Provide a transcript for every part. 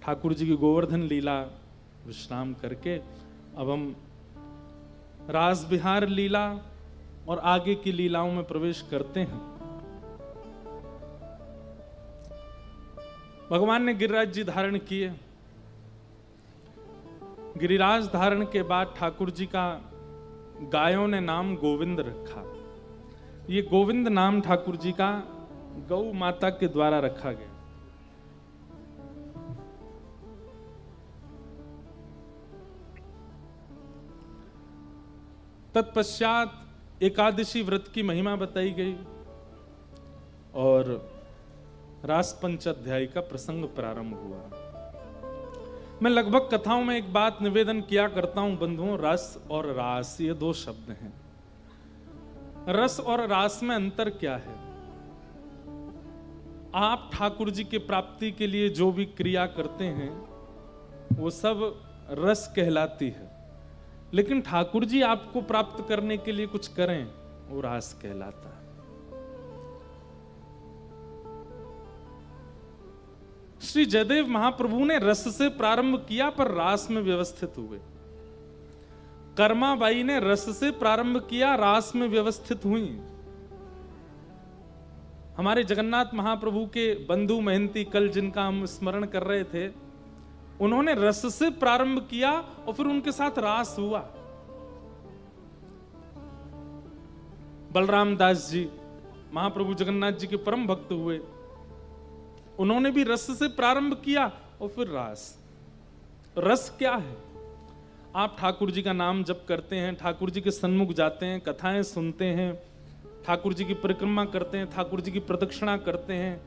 ठाकुर जी की गोवर्धन लीला विश्राम करके अब हम रास बिहार लीला और आगे की लीलाओं में प्रवेश करते हैं। भगवान ने गिरिराज जी धारण किए। गिरिराज धारण के बाद ठाकुर जी का गायों ने नाम गोविंद रखा। ये गोविंद नाम ठाकुर जी का गौ माता के द्वारा रखा गया। तत्पश्चात एकादशी व्रत की महिमा बताई गई और रास पंचाध्यायी का प्रसंग प्रारंभ हुआ। मैं लगभग कथाओं में एक बात निवेदन किया करता हूं बंधुओं, रस और रास ये दो शब्द हैं। रस और रास में अंतर क्या है? आप ठाकुर जी की प्राप्ति के लिए जो भी क्रिया करते हैं वो सब रस कहलाती है, लेकिन ठाकुर जी आपको प्राप्त करने के लिए कुछ करें वो रास कहलाता है। श्री जयदेव महाप्रभु ने रस से प्रारंभ किया पर रास में व्यवस्थित हुए। कर्माबाई ने रस से प्रारंभ किया, रास में व्यवस्थित हुई। हमारे जगन्नाथ महाप्रभु के बंधु महंती कल जिनका हम स्मरण कर रहे थे, उन्होंने रस से प्रारंभ किया और फिर उनके साथ रास हुआ। बलराम दास जी महाप्रभु जगन्नाथ जी के परम भक्त हुए, उन्होंने भी रस से प्रारंभ किया और फिर रास। रस क्या है? आप ठाकुर जी का नाम जप करते हैं, ठाकुर जी के सन्मुख जाते हैं, कथाएं सुनते हैं, ठाकुर जी की परिक्रमा करते हैं, ठाकुर जी की प्रदक्षिणा करते हैं,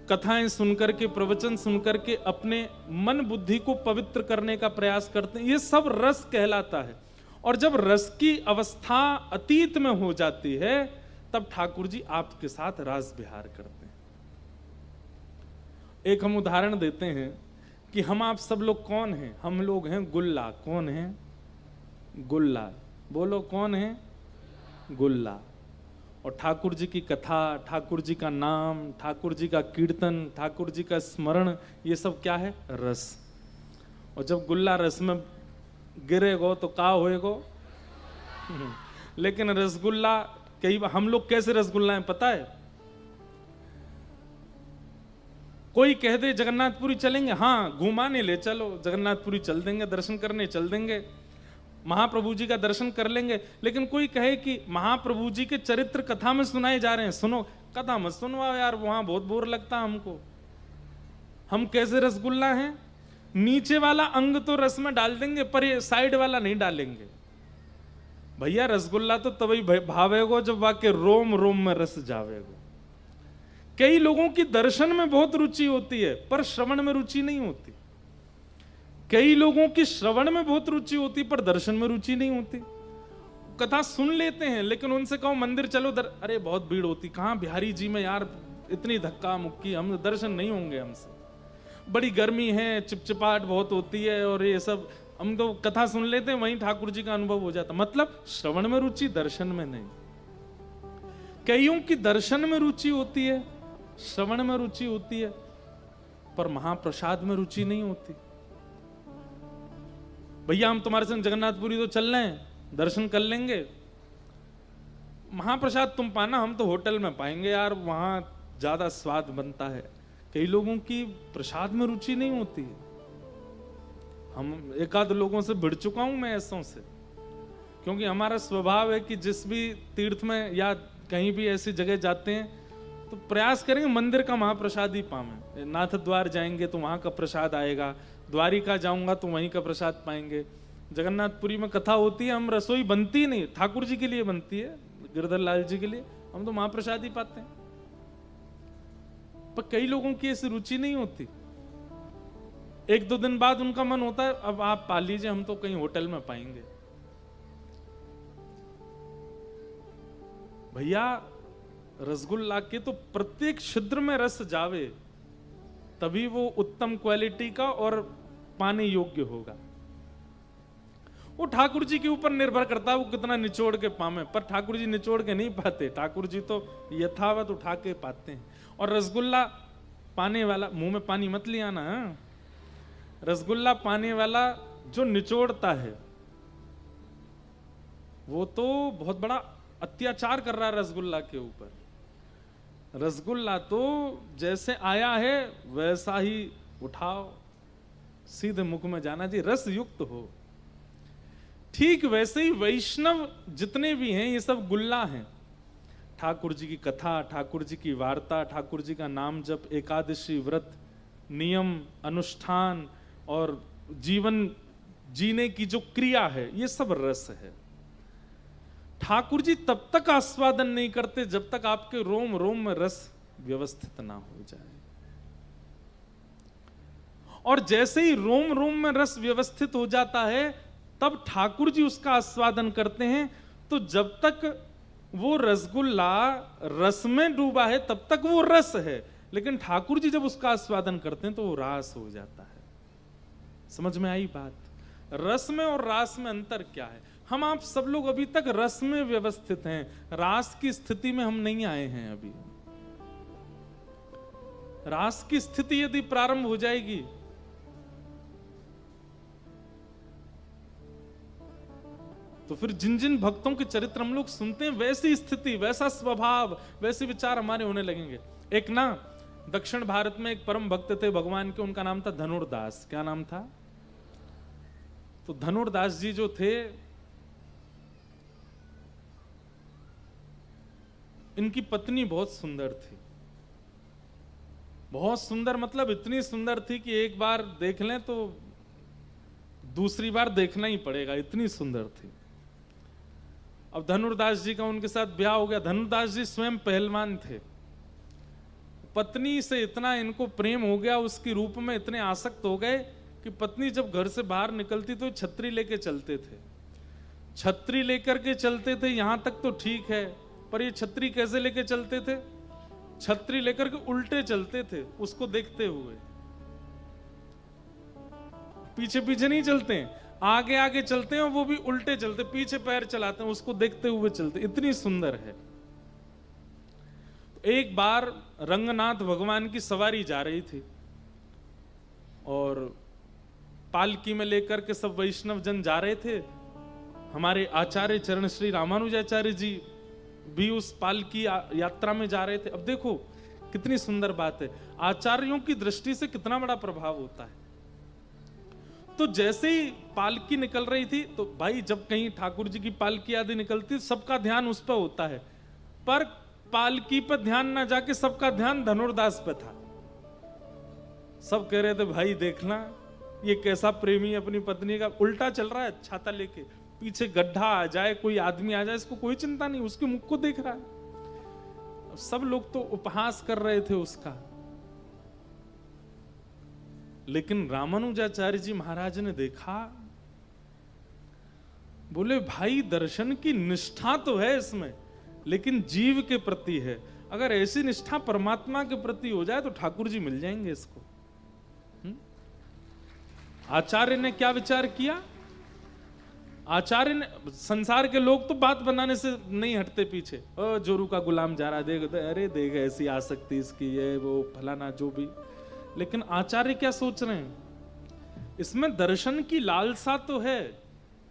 कथाएं सुनकर के, प्रवचन सुनकर के अपने मन बुद्धि को पवित्र करने का प्रयास करते हैं। ये सब रस कहलाता है। और जब रस की अवस्था अतीत में हो जाती है तब ठाकुर जी आपके साथ रास विहार करते हैं। एक हम उदाहरण देते हैं कि हम आप सब लोग कौन हैं? हम लोग हैं गुल्ला। कौन है? गुल्ला। बोलो कौन है? गुल्ला। और ठाकुर जी की कथा, ठाकुर जी का नाम, ठाकुर जी का कीर्तन, ठाकुर जी का स्मरण, ये सब क्या है? रस। और जब गुल्ला रस में गिरेगो तो का होएगो? लेकिन रसगुल्ला, कई बार हम लोग कैसे रसगुल्ला हैं पता है? कोई कह दे जगन्नाथपुरी चलेंगे, हाँ घुमाने ले चलो, जगन्नाथपुरी चल देंगे, दर्शन करने चल देंगे, महाप्रभु जी का दर्शन कर लेंगे। लेकिन कोई कहे कि महाप्रभु जी के चरित्र कथा में सुनाए जा रहे हैं, सुनो। कथा मत सुनवाओ यार, वहां बहुत बोर लगता हमको। हम कैसे रसगुल्ला हैं? नीचे वाला अंग तो रस में डाल देंगे पर ये साइड वाला नहीं डालेंगे। भैया रसगुल्ला तो तभी भावेगो जब वाके रोम रोम में रस जावेगो। कई लोगों की दर्शन में बहुत रुचि होती है पर श्रवण में रुचि नहीं होती। कई लोगों की श्रवण में बहुत रुचि होती पर दर्शन में रुचि नहीं होती। कथा सुन लेते हैं लेकिन उनसे कहो मंदिर चलो, अरे बहुत भीड़ होती, कहां बिहारी जी में यार इतनी धक्का मुक्की, हम दर्शन नहीं होंगे हमसे, बड़ी गर्मी है, चिपचिपाहट बहुत होती है और ये सब। हम तो कथा सुन लेते हैं, वहीं ठाकुर जी का अनुभव हो जाता। मतलब श्रवण में रुचि, दर्शन में नहीं। कईयों की दर्शन में रुचि होती है, श्रवण में रुचि होती है, पर महाप्रसाद में रुचि नहीं होती। भैया हम तुम्हारे संग जगन्नाथपुरी तो चल रहे हैं, दर्शन कर लेंगे, महाप्रसाद तुम पाना, हम तो होटल में पाएंगे यार, वहां ज्यादा स्वाद बनता है। कई लोगों की प्रसाद में रुचि नहीं होती है। हम एकाध लोगों से भिड़ चुका हूं मैं ऐसों से, क्योंकि हमारा स्वभाव है कि जिस भी तीर्थ में या कहीं भी ऐसी जगह जाते हैं तो प्रयास करेंगे मंदिर का महाप्रसाद ही पावें। नाथ द्वार जाएंगे तो वहां का प्रसाद आएगा, द्वारिका जाऊंगा तो वहीं का प्रसाद पाएंगे। जगन्नाथपुरी में कथा होती है, हम रसोई बनती नहीं, ठाकुर जी के लिए बनती है, गिरधर लाल जी के लिए, हम तो महाप्रसाद ही पाते हैं। पर कई लोगों की ऐसी रुचि नहीं होती। एक दो दिन बाद उनका मन होता है अब आप पा लीजिए, हम तो कहीं होटल में पाएंगे। भैया रसगुल्ला के तो प्रत्येक छिद्र में रस जावे तभी वो उत्तम क्वालिटी का और पाने योग्य होगा। वो ठाकुर जी के ऊपर निर्भर करता है वो कितना निचोड़ के पावे, पर ठाकुर जी निचोड़ के नहीं पाते, ठाकुर जी तो यथावत उठा के पाते हैं। और रसगुल्ला पाने वाला, मुंह में पानी मत ले आना, रसगुल्ला पाने वाला जो निचोड़ता है वो तो बहुत बड़ा अत्याचार कर रहा है रसगुल्ला के ऊपर। रसगुल्ला तो जैसे आया है वैसा ही उठाओ, सीधे मुख में जाना चाहिए, रस युक्त हो। ठीक वैसे ही वैष्णव जितने भी हैं ये सब गुल्ला हैं। ठाकुर जी की कथा, ठाकुर जी की वार्ता, ठाकुर जी का नाम जप, एकादशी व्रत, नियम अनुष्ठान और जीवन जीने की जो क्रिया है, ये सब रस है। ठाकुर जी तब तक आस्वादन नहीं करते जब तक आपके रोम रोम में रस व्यवस्थित ना हो जाए। और जैसे ही रोम रोम में रस व्यवस्थित हो जाता है तब ठाकुर जी उसका आस्वादन करते हैं। तो जब तक वो रसगुल्ला रस में डूबा है तब तक वो रस है, लेकिन ठाकुर जी जब उसका आस्वादन करते हैं तो वो रास हो जाता है। समझ में आई बात? रस में और रास में अंतर क्या है? हम आप सब लोग अभी तक रस में व्यवस्थित हैं, रास की स्थिति में हम नहीं आए हैं अभी। रास की स्थिति यदि प्रारंभ हो जाएगी तो फिर जिन जिन भक्तों के चरित्र हम लोग सुनते हैं वैसी स्थिति, वैसा स्वभाव, वैसे विचार हमारे होने लगेंगे। एक ना दक्षिण भारत में एक परम भक्त थे भगवान के, उनका नाम था धनुर्दास। क्या नाम था? तो धनुर्दास जी जो थे, इनकी पत्नी बहुत सुंदर थी। बहुत सुंदर मतलब इतनी सुंदर थी कि एक बार देख लें तो दूसरी बार देखना ही पड़ेगा, इतनी सुंदर थी। अब धनुर्दास जी का उनके साथ ब्याह हो गया। धनुर्दास जी स्वयं पहलवान थे। पत्नी से इतना इनको प्रेम हो गया, उसके रूप में इतने आसक्त हो गए कि पत्नी जब घर से बाहर निकलती तो छतरी लेके चलते थे। छतरी लेकर के चलते थे, यहां तक तो ठीक है, पर ये छतरी कैसे लेके चलते थे? छतरी लेकर के उल्टे चलते थे, उसको देखते हुए। पीछे पीछे नहीं चलते हैं, आगे आगे चलते हैं, वो भी उल्टे चलते, पीछे पैर चलाते हैं, उसको देखते हुए चलते। इतनी सुंदर है। एक बार रंगनाथ भगवान की सवारी जा रही थी और पालकी में लेकर के सब वैष्णव जन जा रहे थे। हमारे आचार्य चरण श्री रामानुजाचार्य जी भी उस पालकी यात्रा में जा रहे थे। अब देखो कितनी सुंदर बात है, आचार्यों की दृष्टि से कितना बड़ा प्रभाव होता है। तो जैसे ही पालकी निकल रही थी तो भाई जब कहीं ठाकुर जी की पालकी आदि निकलती सबका ध्यान उस पर होता है, पर पालकी पर ध्यान ना जाके सबका ध्यान धनुर्दास पे था। सब कह रहे थे भाई देखना ये कैसा प्रेमी अपनी पत्नी का उल्टा चल रहा है, छाता लेके, पीछे गड्ढा आ जाए, कोई आदमी आ जाए, इसको कोई चिंता नहीं, उसके मुख को देख रहा है। सब लोग तो उपहास कर रहे थे उसका। लेकिन रामानुजाचार्य जी महाराज ने देखा, बोले भाई दर्शन की निष्ठा तो है इसमें, लेकिन जीव के प्रति है। अगर ऐसी निष्ठा परमात्मा के प्रति हो जाए तो ठाकुर जी मिल जाएंगे इसको। आचार्य ने क्या विचार किया? आचार्य ने, संसार के लोग तो बात बनाने से नहीं हटते पीछे, जोरू का गुलाम जा रहा, देख अरे देख ऐसी आसक्ति इसकी, ये वो फलाना जो भी। लेकिन आचार्य क्या सोच रहे हैं? इसमें दर्शन की लालसा तो है,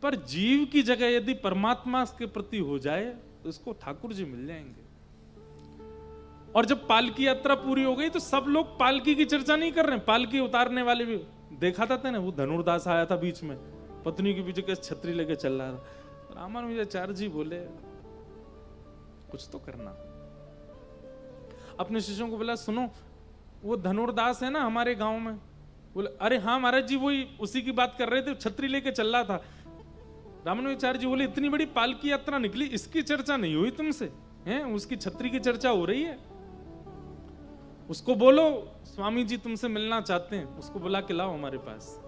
पर जीव की जगह यदि परमात्मा के प्रति हो जाए तो इसको ठाकुर जी मिल जाएंगे। और जब पालकी यात्रा पूरी हो गई तो सब लोग पालकी की चर्चा नहीं कर रहे हैं, पालकी उतारने वाले भी देखा था ना, वो धनुर्दास आया था बीच में, पत्नी के पीछे कैसे छतरी लेके चल रहा था। रामानुजाचार्य जी बोले कुछ तो करना। अपने शिष्यों को बोला सुनो, वो धनुर्दास है ना हमारे गांव में? बोले अरे हाँ महाराज जी, वही उसी की बात कर रहे थे, छतरी लेके चल रहा था। रामानुजाचार्य जी बोले इतनी बड़ी पालकी यात्रा निकली, इसकी चर्चा नहीं हुई तुमसे? हैं, उसकी छतरी की चर्चा हो रही है। उसको बोलो स्वामी जी तुमसे मिलना चाहते हैं, उसको बुला के लाओ हमारे पास।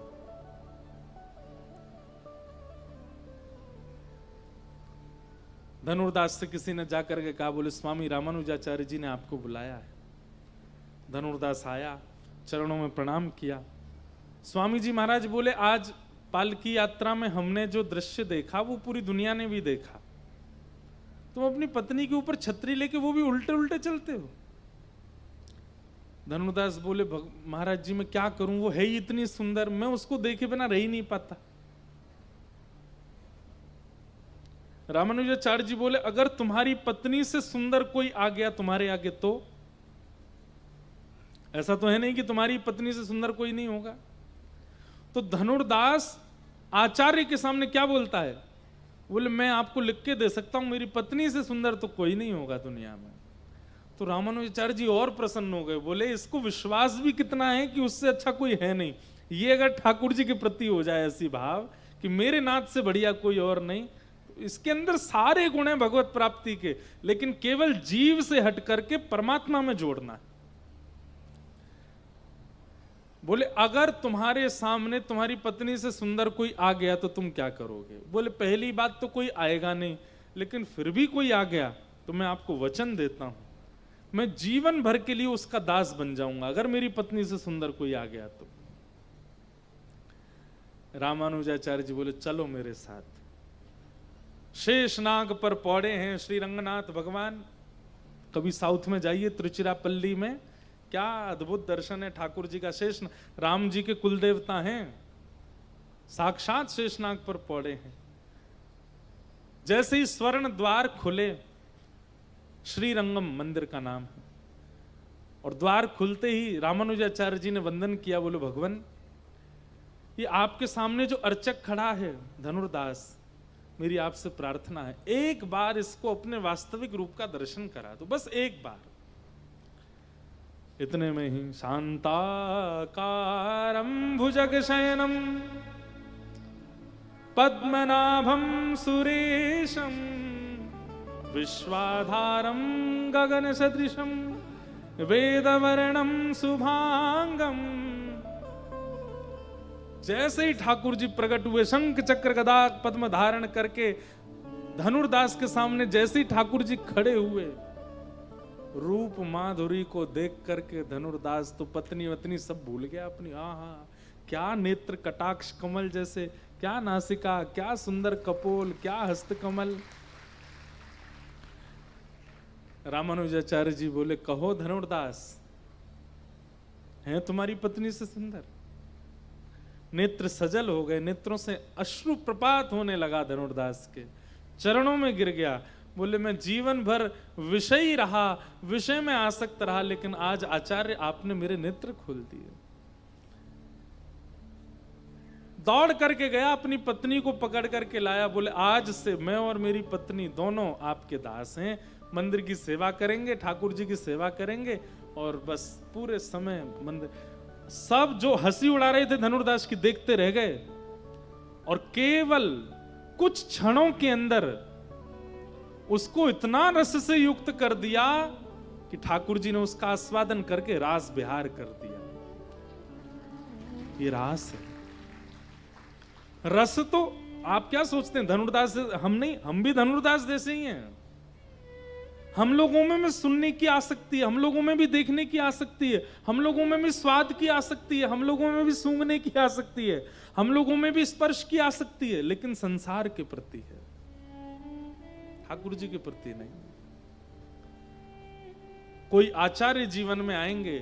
धनुर्दास से किसी ने जाकर के कहा, बोले स्वामी रामानुजाचार्य जी ने आपको बुलाया है। धनुर्दास आया, चरणों में प्रणाम किया। स्वामी जी महाराज बोले आज पालकी यात्रा में हमने जो दृश्य देखा वो पूरी दुनिया ने भी देखा। तुम अपनी पत्नी के ऊपर छतरी लेके वो भी उल्टे उल्टे चलते हो। धनुर्दास बोले महाराज जी मैं क्या करूं, वो है ही इतनी सुंदर, मैं उसको देखे बिना रह ही नहीं पाता। रामानुजाचार्य जी बोले अगर तुम्हारी पत्नी से सुंदर कोई आ गया तुम्हारे आगे तो? ऐसा तो है नहीं कि तुम्हारी पत्नी से सुंदर कोई नहीं होगा। तो धनुर्दास आचार्य के सामने क्या बोलता है, बोले मैं आपको लिख के दे सकता हूं मेरी पत्नी से सुंदर तो कोई नहीं होगा दुनिया में। तो रामानुजाचार्य जी और प्रसन्न हो गए, बोले इसको विश्वास भी कितना है कि उससे अच्छा कोई है नहीं। ये अगर ठाकुर जी के प्रति हो जाए ऐसी भाव कि मेरे नाथ से बढ़िया कोई और नहीं, तो इसके अंदर सारे गुण हैं भगवत प्राप्ति के, लेकिन केवल जीव से हट करके परमात्मा में जोड़ना है। बोले अगर तुम्हारे सामने तुम्हारी पत्नी से सुंदर कोई आ गया तो तुम क्या करोगे? बोले पहली बात तो कोई आएगा नहीं, लेकिन फिर भी कोई आ गया तो मैं आपको वचन देता हूं मैं जीवन भर के लिए उसका दास बन जाऊंगा, अगर मेरी पत्नी से सुंदर कोई आ गया तो। रामानुजाचार्य जी बोले चलो मेरे साथ। शेषनाग पर पौड़े हैं श्री रंगनाथ भगवान। कभी साउथ में जाइए त्रिचिरापल्ली में, क्या अद्भुत दर्शन है ठाकुर जी का। शेष राम जी के कुल देवता हैं, साक्षात शेषनाग पर पौड़े हैं। जैसे ही स्वर्ण द्वार खुले, श्री रंगम मंदिर का नाम है, और द्वार खुलते ही रामानुजाचार्य जी ने वंदन किया, बोले भगवान ये आपके सामने जो अर्चक खड़ा है धनुर्दास, मेरी आपसे प्रार्थना है एक बार इसको अपने वास्तविक रूप का दर्शन करा दो, बस एक बार। इतने में ही शांताकारं भुजगशयनं पद्मनाभं सुरेशं विश्वाधारं गगनसदृशं वेदवर्णं शुभांगं। जैसे ही ठाकुर जी प्रकट हुए, शंख चक्र गदा पद्म धारण करके धनुर्दास के सामने जैसे ही ठाकुर जी खड़े हुए, रूप माधुरी को देख करके धनुर्दास तो पत्नी वत्नी सब भूल गया अपनी। आहा क्या नेत्र कटाक्ष कमल जैसे, क्या नासिका, क्या सुंदर कपोल, क्या हस्त कमल। रामानुजाचार्य जी बोले कहो धनुर्दास, हैं तुम्हारी पत्नी से सुंदर? नेत्र सजल हो गए, नेत्रों से अश्रु प्रपात होने लगा धनुर्दास के, चरणों में गिर गया। बोले मैं जीवन भर विषयी रहा, विषय में आसक्त रहा, लेकिन आज आचार्य आपने मेरे नेत्र खोल दिए। दौड़ करके गया, अपनी पत्नी को पकड़ करके लाया। बोले आज से मैं और मेरी पत्नी दोनों आपके दास हैं, मंदिर की सेवा करेंगे, ठाकुर जी की सेवा करेंगे, और बस पूरे समय मंदिर। सब जो हंसी उड़ा रहे थे धनुर्दास की देखते रह गए, और केवल कुछ क्षणों के अंदर उसको इतना रस से युक्त कर दिया कि ठाकुर जी ने उसका आस्वादन करके रास बिहार कर दिया। ये रास है। रस तो आप क्या सोचते हैं धनुर्दास हम नहीं, हम भी धनुर्दास जैसे ही हैं। हम लोगों में भी सुनने की आसक्ति है, हम लोगों में भी देखने की आसक्ति है, हम लोगों में भी स्वाद की आसक्ति है, हम लोगों में भी सूंघने की आसक्ति है, हम लोगों में भी स्पर्श की आसक्ति है, लेकिन संसार के प्रति है, ठाकुर जी के प्रति नहीं। कोई आचार्य जीवन में आएंगे,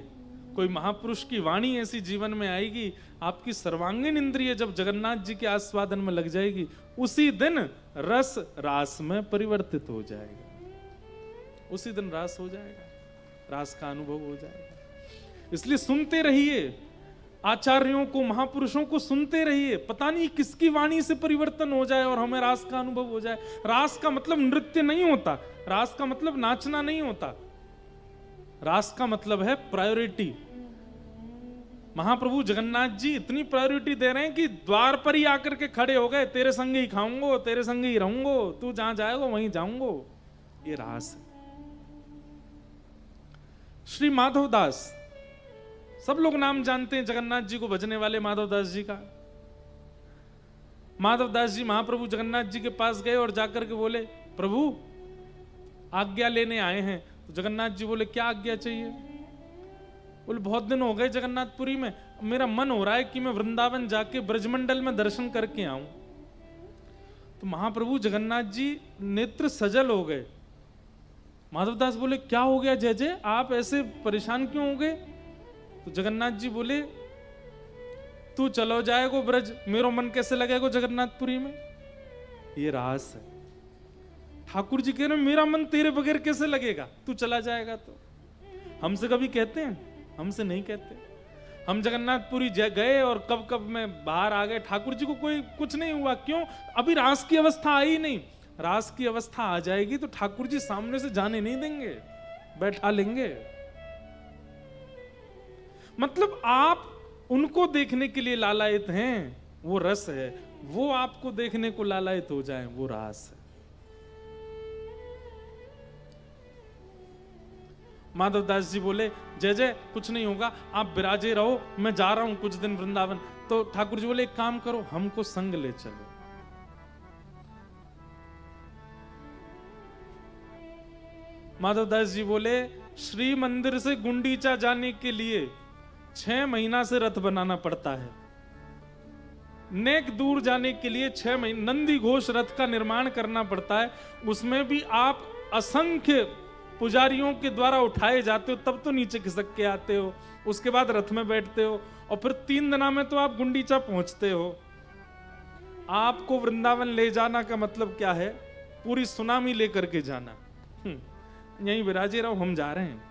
कोई महापुरुष की वाणी ऐसी जीवन में आएगी, आपकी सर्वांगीण इंद्रिय जब जगन्नाथ जी के आस्वादन में लग जाएगी, उसी दिन रस रास में परिवर्तित हो जाएगा, उसी दिन रास हो जाएगा, रास का अनुभव हो जाएगा। इसलिए सुनते रहिए आचार्यों को, महापुरुषों को सुनते रहिए, पता नहीं किसकी वाणी से परिवर्तन हो जाए और हमें रास का अनुभव हो जाए। रास का मतलब नृत्य नहीं होता, रास का मतलब नाचना नहीं होता, रास का मतलब है प्रायोरिटी। महाप्रभु जगन्नाथ जी इतनी प्रायोरिटी दे रहे हैं कि द्वार पर ही आकर के खड़े हो गए, तेरे संग ही खाऊंगो, तेरे संग ही रहूंगो, तू जहां जाएगा वहीं जाऊंगो। ये रास है। श्री माधवदास, सब लोग नाम जानते हैं जगन्नाथ जी को भजने वाले माधवदास जी का। माधवदास जी महाप्रभु जगन्नाथ जी के पास गए और जाकर के बोले प्रभु आज्ञा लेने आए हैं। तो जगन्नाथ जी बोले क्या आज्ञा चाहिए? बोले बहुत दिन हो गए जगन्नाथपुरी में, मेरा मन हो रहा है कि मैं वृंदावन जाके ब्रजमंडल में दर्शन करके आऊं। तो महाप्रभु जगन्नाथ जी नेत्र सजल हो गए। माधवदास बोले क्या हो गया जय जय, आप ऐसे परेशान क्यों हो गए? तो जगन्नाथ जी बोले तू चलो जाएगो ब्रज, मेरो मन कैसे लगेगो जगन्नाथपुरी में? ये रास है। ठाकुर जी कह रहे मेरा मन तेरे बगैर कैसे लगेगा, तू चला जाएगा तो। हमसे कभी कहते हैं? हमसे नहीं कहते। हम जगन्नाथपुरी गए और कब कब में बाहर आ गए, ठाकुर जी को कोई कुछ नहीं हुआ। क्यों? अभी रास की अवस्था आई नहीं। रास की अवस्था आ जाएगी तो ठाकुर जी सामने से जाने नहीं देंगे, बैठा लेंगे। मतलब आप उनको देखने के लिए लालायित हैं, वो रस है। वो आपको देखने को लालायित हो जाए, वो रास है। माधवदास जी बोले जय जय कुछ नहीं होगा, आप विराजे रहो, मैं जा रहा हूं कुछ दिन वृंदावन। तो ठाकुर जी बोले एक काम करो, हमको संग ले चलो। माधवदास जी बोले श्री मंदिर से गुंडीचा जाने के लिए 6 महीना से रथ बनाना पड़ता है। नेक दूर जाने के लिए 6 महीने नंदी घोष रथ का निर्माण करना पड़ता है। उसमें भी आप असंख्य पुजारियों के द्वारा उठाए जाते हो, तब तो नीचे खिसक के आते हो। उसके बाद रथ में बैठते हो और फिर 3 दिना में तो आप गुंडीचा पहुंचते हो। आपको वृंदावन ले जाना का मतलब क्या है? पूरी सुनामी लेकर के जाना। यहीं विराजे रहो, हम जा रहे हैं।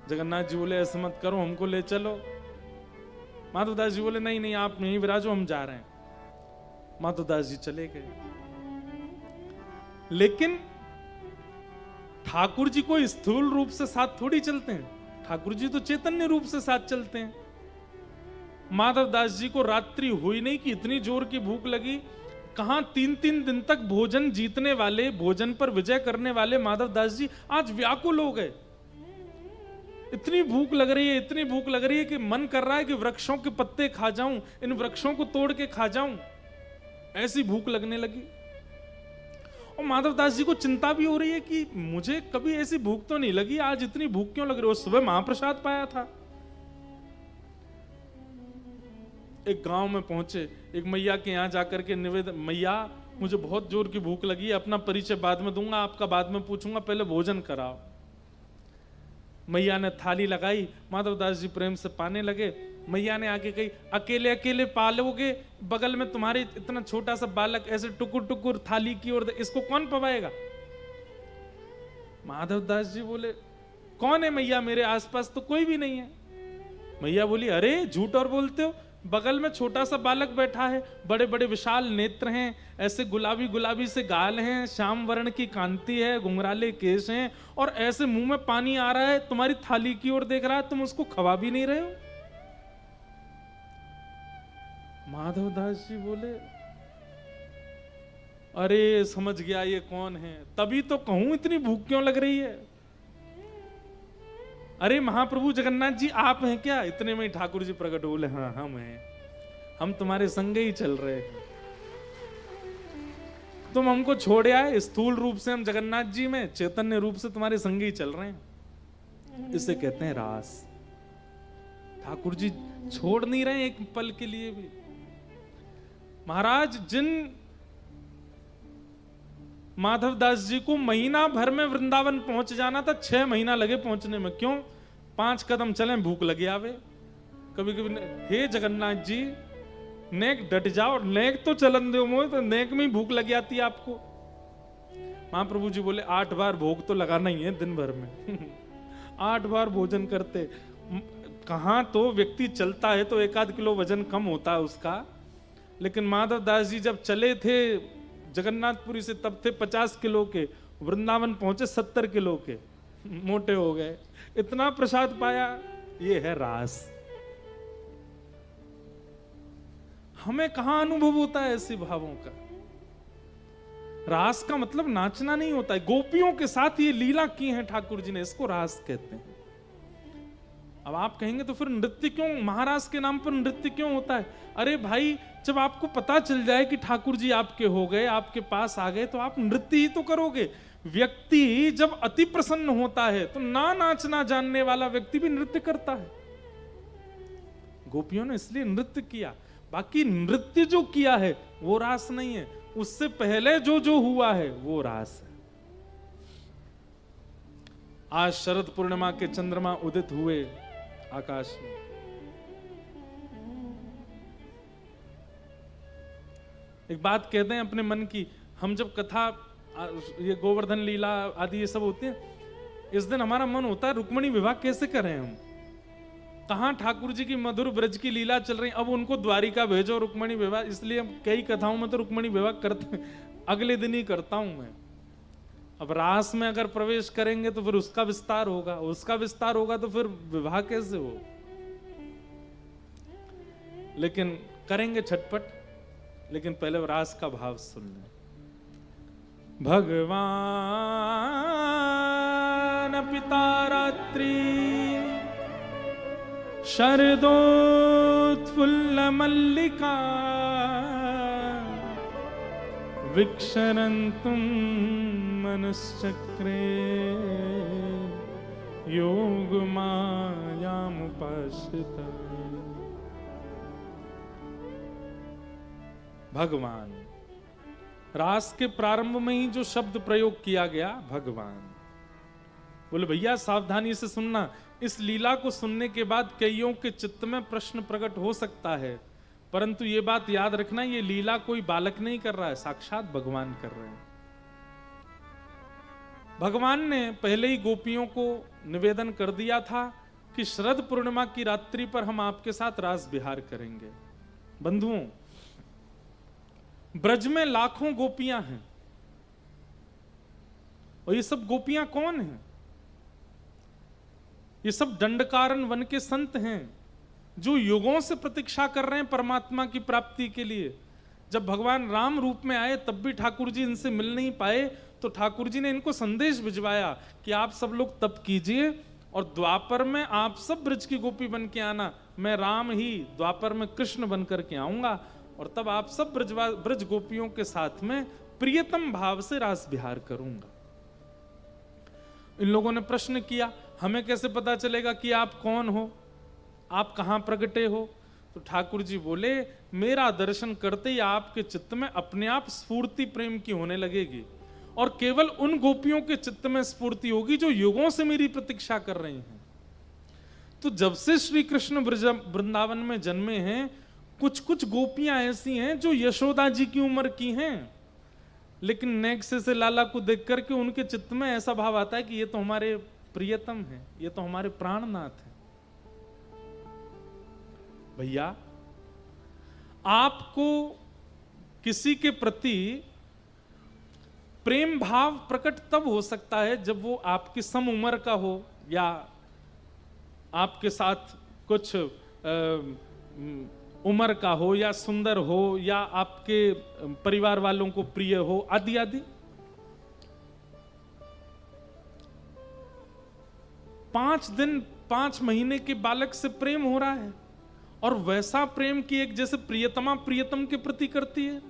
जगन्नाथ जी बोले ऐसा मत करो, हमको ले चलो। माधवदास जी बोले नहीं नहीं, आप यहीं विराजो, हम जा रहे हैं। माधवदास जी चले गए। लेकिन ठाकुर जी को स्थूल रूप से साथ थोड़ी चलते हैं, ठाकुर जी तो चैतन्य रूप से साथ चलते हैं। माधवदास जी को रात्रि हुई नहीं कि इतनी जोर की भूख लगी। कहां 3-3 दिन तक भोजन जीतने वाले, भोजन पर विजय करने वाले माधवदास जी आज व्याकुल हो गए। इतनी भूख लग रही है, इतनी भूख लग रही है कि मन कर रहा है कि वृक्षों के पत्ते खा जाऊं, इन वृक्षों को तोड़ के खा जाऊं, ऐसी भूख लगने लगी। और माधवदास जी को चिंता भी हो रही है कि मुझे कभी ऐसी भूख तो नहीं लगी, आज इतनी भूख क्यों लग रही है? सुबह महाप्रसाद पाया था। एक गांव में पहुंचे, एक मैया के यहां जाकर के निवेदन, मैया मुझे बहुत जोर की भूख लगी है, अपना परिचय बाद में दूंगा, आपका बाद में पूछूंगा, पहले भोजन कराओ। मैया ने थाली लगाई, माधवदास जी प्रेम से पाने लगे। मैया ने आके कही अकेले अकेले पालोगे, बगल में तुम्हारे इतना छोटा सा बालक ऐसे टुकुर टुकुर थाली की ओर, इसको कौन पवाएगा? माधवदास जी बोले कौन है मैया, मेरे आसपास तो कोई भी नहीं है। मैया बोली अरे झूठ और बोलते हो, बगल में छोटा सा बालक बैठा है, बड़े बड़े विशाल नेत्र हैं, ऐसे गुलाबी गुलाबी से गाल हैं, श्याम वर्ण की कांति है, घुंघराले केश हैं, और ऐसे मुंह में पानी आ रहा है, तुम्हारी थाली की ओर देख रहा है, तुम उसको खवा भी नहीं रहे हो। माधवदास जी बोले अरे समझ गया ये कौन है, तभी तो कहूं इतनी भूख क्यों लग रही है। अरे महाप्रभु जगन्नाथ जी आप हैं क्या? इतने में ठाकुर जी प्रकट बोले हाँ हम हैं, हम तुम्हारे संग ही चल रहे हैं, तुम हमको छोड़े आए, स्थूल रूप से हम जगन्नाथ जी में, चैतन्य रूप से तुम्हारे संग ही चल रहे हैं। इसे कहते हैं रास। ठाकुर जी छोड़ नहीं रहे एक पल के लिए भी। महाराज जिन माधवदास जी को महीना भर में वृंदावन पहुंच जाना था, 6 महीना लगे पहुंचने में। क्यों? 5 कदम चले भूख लगी आवे। कभी कभी हे जगन्नाथ जी नेक डट जाओ, नेक तो चलन दो मोह, तो नेक में ही भूख लग जाती है आपको। महाप्रभु जी बोले 8 बार भोग तो लगाना ही है दिन भर में। 8 बार भोजन करते। कहां तो व्यक्ति चलता है तो 1-8 किलो वजन कम होता है उसका, लेकिन माधवदास जी जब चले थे जगन्नाथपुरी से तब थे 50 किलो के, वृंदावन पहुंचे 70 किलो के, मोटे हो गए, इतना प्रसाद पाया। ये है रास। हमें कहां अनुभव होता है ऐसे भावों का? रास का मतलब नाचना नहीं होता है। गोपियों के साथ ये लीला की है ठाकुर जी ने, इसको रास कहते हैं। अब आप कहेंगे तो फिर नृत्य क्यों, महाराज के नाम पर नृत्य क्यों होता है? अरे भाई जब आपको पता चल जाए कि ठाकुर जी आपके हो गए, आपके पास आ गए, तो आप नृत्य ही तो करोगे। व्यक्ति जब अति प्रसन्न होता है तो ना नाचना जानने वाला व्यक्ति भी नृत्य करता है। गोपियों ने इसलिए नृत्य किया, बाकी नृत्य जो किया है वो रास नहीं है, उससे पहले जो जो हुआ है वो रास है। आज शरद पूर्णिमा के चंद्रमा उदित हुए, आकाश में। एक बात कहते हैं अपने मन की, हम जब कथा ये गोवर्धन लीला आदि ये सब होते हैं, इस दिन हमारा मन होता है रुक्मणी विवाह कैसे करें हम। कहाँ ठाकुर जी की मधुर ब्रज की लीला चल रही, अब उनको द्वारिका भेजो रुक्मणी विवाह। इसलिए हम कई कथाओं में तो रुक्मणी विवाह करते अगले दिन ही करता हूं मैं। अब रास में अगर प्रवेश करेंगे तो फिर उसका विस्तार होगा, उसका विस्तार होगा तो फिर विवाह कैसे हो। लेकिन करेंगे छटपट, लेकिन पहले रास का भाव सुन लें। भगवान पिता रात्रि शरदोत्फुल्ल मल्लिका विक्षरन्तुं मनश्चक्रे योगमायामुपाश्रिता। भगवान, रास के प्रारंभ में ही जो शब्द प्रयोग किया गया भगवान, बोले भैया सावधानी से सुनना। इस लीला को सुनने के बाद कईयों के चित्त में प्रश्न प्रकट हो सकता है, परंतु ये बात याद रखना, ये लीला कोई बालक नहीं कर रहा है, साक्षात भगवान कर रहे हैं। भगवान ने पहले ही गोपियों को निवेदन कर दिया था कि शरद पूर्णिमा की रात्रि पर हम आपके साथ रास विहार करेंगे। बंधुओं, ब्रज में लाखों गोपियां हैं, और ये सब गोपियां कौन हैं? ये सब दंडकारन वन के संत हैं जो युगों से प्रतीक्षा कर रहे हैं परमात्मा की प्राप्ति के लिए। जब भगवान राम रूप में आए तब भी ठाकुर जी इनसे मिल नहीं पाए, तो ठाकुर जी ने इनको संदेश भिजवाया कि आप सब लोग तप कीजिए और द्वापर में आप सब ब्रज की गोपी बन के आना, मैं राम ही द्वापर में कृष्ण बन करके आऊंगा, और तब आप सब ब्रज गोपियों के साथ में प्रियतम भाव से रास विहार करूंगा। इन लोगों ने प्रश्न किया, हमें कैसे पता चलेगा कि आप कौन हो, आप कहां प्रगटे हो? तो ठाकुर जी बोले, मेरा दर्शन करते ही आपके चित्त में अपने आप स्फूर्ति प्रेम की होने लगेगी, और केवल उन गोपियों के चित्त में स्फूर्ति होगी जो युगों से मेरी प्रतीक्षा कर रही हैं। तो जब से श्री कृष्ण वृंदावन में जन्मे हैं, कुछ कुछ गोपियां ऐसी हैं जो यशोदा जी की उम्र की हैं, लेकिन नेक्स्ट से लाला को देख करके उनके चित्त में ऐसा भाव आता है कि ये तो हमारे प्रियतम हैं, ये तो हमारे प्राणनाथ हैं। भैया, आपको किसी के प्रति प्रेम भाव प्रकट तब हो सकता है जब वो आपकी सम उम्र का हो, या आपके साथ कुछ उम्र का हो, या सुंदर हो, या आपके परिवार वालों को प्रिय हो, आदि आदि। 5 दिन 5 महीने के बालक से प्रेम हो रहा है, और वैसा प्रेम की एक जैसे प्रियतमा प्रियतम के प्रति करती है।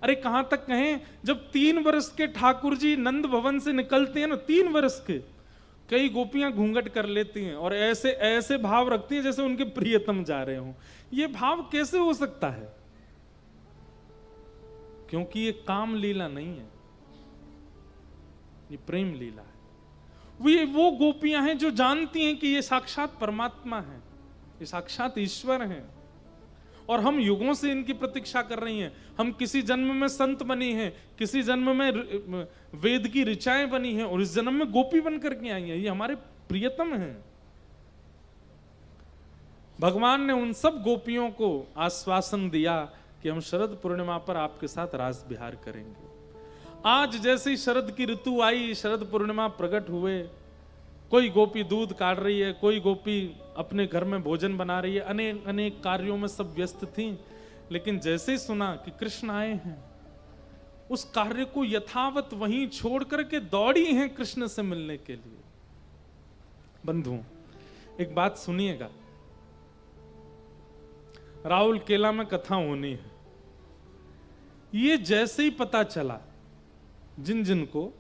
अरे कहां तक कहें, जब 3 वर्ष के ठाकुर जी नंद भवन से निकलते हैं ना, 3 वर्ष के, कई गोपियां घूंघट कर लेती हैं और ऐसे ऐसे भाव रखती हैं जैसे उनके प्रियतम जा रहे हों। ये भाव कैसे हो सकता है? क्योंकि ये काम लीला नहीं है, ये प्रेम लीला है। वो गोपियां हैं जो जानती हैं कि ये साक्षात परमात्मा है, ये साक्षात ईश्वर हैं, और हम युगों से इनकी प्रतीक्षा कर रही हैं। हम किसी जन्म में संत बनी हैं, किसी जन्म में वेद की ऋचाएं बनी हैं, और इस जन्म में गोपी बन करके आई हैं। ये हमारे प्रियतम हैं। भगवान ने उन सब गोपियों को आश्वासन दिया कि हम शरद पूर्णिमा पर आपके साथ रास विहार करेंगे। आज जैसे ही शरद की ऋतु आई, शरद पूर्णिमा प्रकट हुए, कोई गोपी दूध काट रही है, कोई गोपी अपने घर में भोजन बना रही है, अनेक अनेक कार्यों में सब व्यस्त थी। लेकिन जैसे ही सुना कि कृष्ण आए हैं, उस कार्य को यथावत वहीं छोड़ करके दौड़ी हैं कृष्ण से मिलने के लिए। बंधुओं, एक बात सुनिएगा, राहुल केला में कथा होनी है। ये जैसे ही पता चला, जिन जिन को,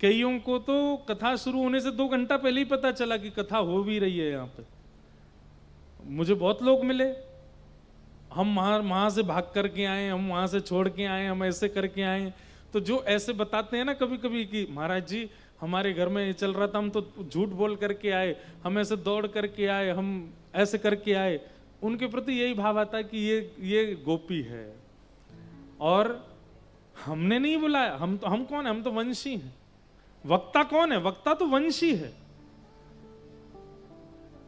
कईयों को तो कथा शुरू होने से 2 घंटा पहले ही पता चला कि कथा हो भी रही है यहाँ पे। मुझे बहुत लोग मिले, हम वहां से भाग करके आए, हम वहां से छोड़ के आए, हम ऐसे करके आए। तो जो ऐसे बताते हैं ना कभी कभी कि महाराज जी हमारे घर में ये चल रहा था, हम तो झूठ बोल करके आए, हम ऐसे दौड़ करके आए, हम ऐसे करके आए। उनके प्रति यही भाव आता है कि ये गोपी है, और हमने नहीं बुलाया। हम कौन है? हम तो वंशी हैं। वक्ता कौन है? वक्ता तो वंशी है।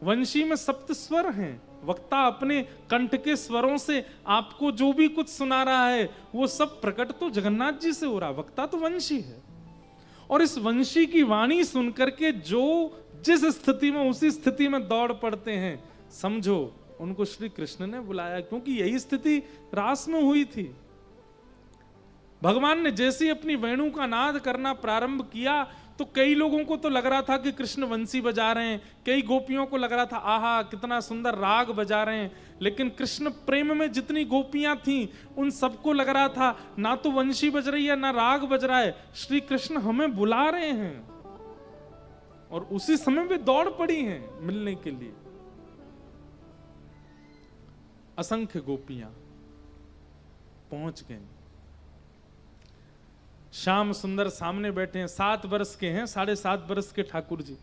वंशी में सप्त स्वर हैं। वक्ता अपने कंठ के स्वरों से आपको जो भी कुछ सुना रहा है वो सब प्रकट तो जगन्नाथ जी से हो रहा। वक्ता तो वंशी है, और इस वंशी की वाणी सुनकर के जो जिस स्थिति में उसी स्थिति में दौड़ पड़ते हैं, समझो उनको श्री कृष्ण ने बुलाया, क्योंकि यही स्थिति रास में हुई थी। भगवान ने जैसे ही अपनी वेणु का नाद करना प्रारंभ किया तो कई लोगों को तो लग रहा था कि कृष्ण वंशी बजा रहे हैं, कई गोपियों को लग रहा था आहा कितना सुंदर राग बजा रहे हैं। लेकिन कृष्ण प्रेम में जितनी गोपियां थीं उन सबको लग रहा था ना तो वंशी बज रही है ना राग बज रहा है, श्री कृष्ण हमें बुला रहे हैं। और उसी समय वे दौड़ पड़ी हैं मिलने के लिए। असंख्य गोपियां पहुंच गई। श्याम सुंदर सामने बैठे हैं, 7 वर्ष के हैं, 7.5 वर्ष के ठाकुर जी।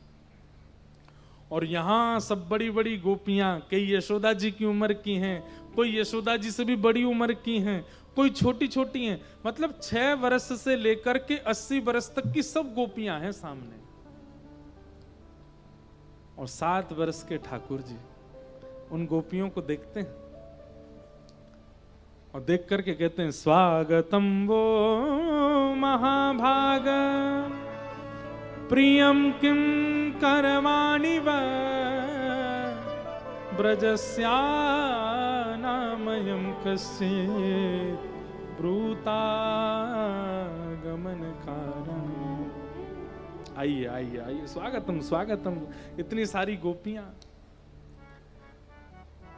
और यहां सब बड़ी बड़ी गोपियां, कई यशोदा जी की उम्र की हैं, कोई यशोदा जी से भी बड़ी उम्र की हैं, कोई छोटी छोटी हैं। मतलब 6 वर्ष से लेकर के 80 वर्ष तक की सब गोपियां हैं सामने। और 7 वर्ष के ठाकुर जी उन गोपियों को देखते हैं और देख करके कहते हैं स्वागतम वो महाभाग प्रियम किम करवाणि व ब्रजस्या नामयम कस्येत् ब्रूता गमन कारण। आइए आइए आइए, स्वागतम स्वागतम। इतनी सारी गोपियां,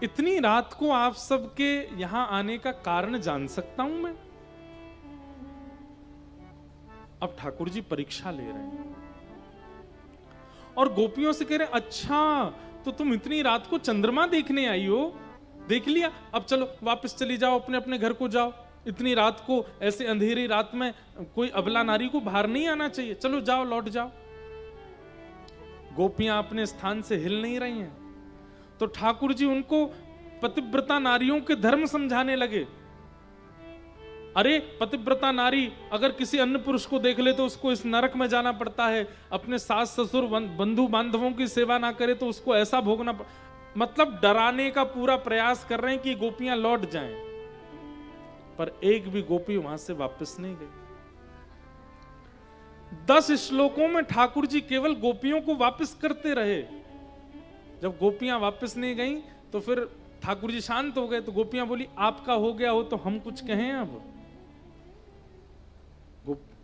इतनी रात को आप सबके यहां आने का कारण जान सकता हूं मैं? अब ठाकुर जी परीक्षा ले रहे हैं और गोपियों से कह रहे हैं अच्छा तो तुम इतनी रात को चंद्रमा देखने आई हो, देख लिया, अब चलो वापस चली जाओ, अपने अपने घर को जाओ। इतनी रात को ऐसे अंधेरी रात में कोई अबला नारी को बाहर नहीं आना चाहिए, चलो जाओ लौट जाओ। गोपियां अपने स्थान से हिल नहीं रही हैं। तो ठाकुर जी उनको पतिव्रता नारियों के धर्म समझाने लगे। अरे पतिव्रता नारी अगर किसी अन्य पुरुष को देख ले तो उसको इस नरक में जाना पड़ता है, अपने सास ससुर बंधु बांधवों की सेवा ना करे तो उसको ऐसा भोगना मतलब डराने का पूरा प्रयास कर रहे हैं कि गोपियां लौट जाएं। पर एक भी गोपी वहां से वापस नहीं गई। 10 श्लोकों में ठाकुर जी केवल गोपियों को वापस करते रहे। जब गोपियां वापस नहीं गईं तो फिर ठाकुर जी शांत हो गए। तो गोपियां बोली आपका हो गया हो तो हम कुछ कहें अब?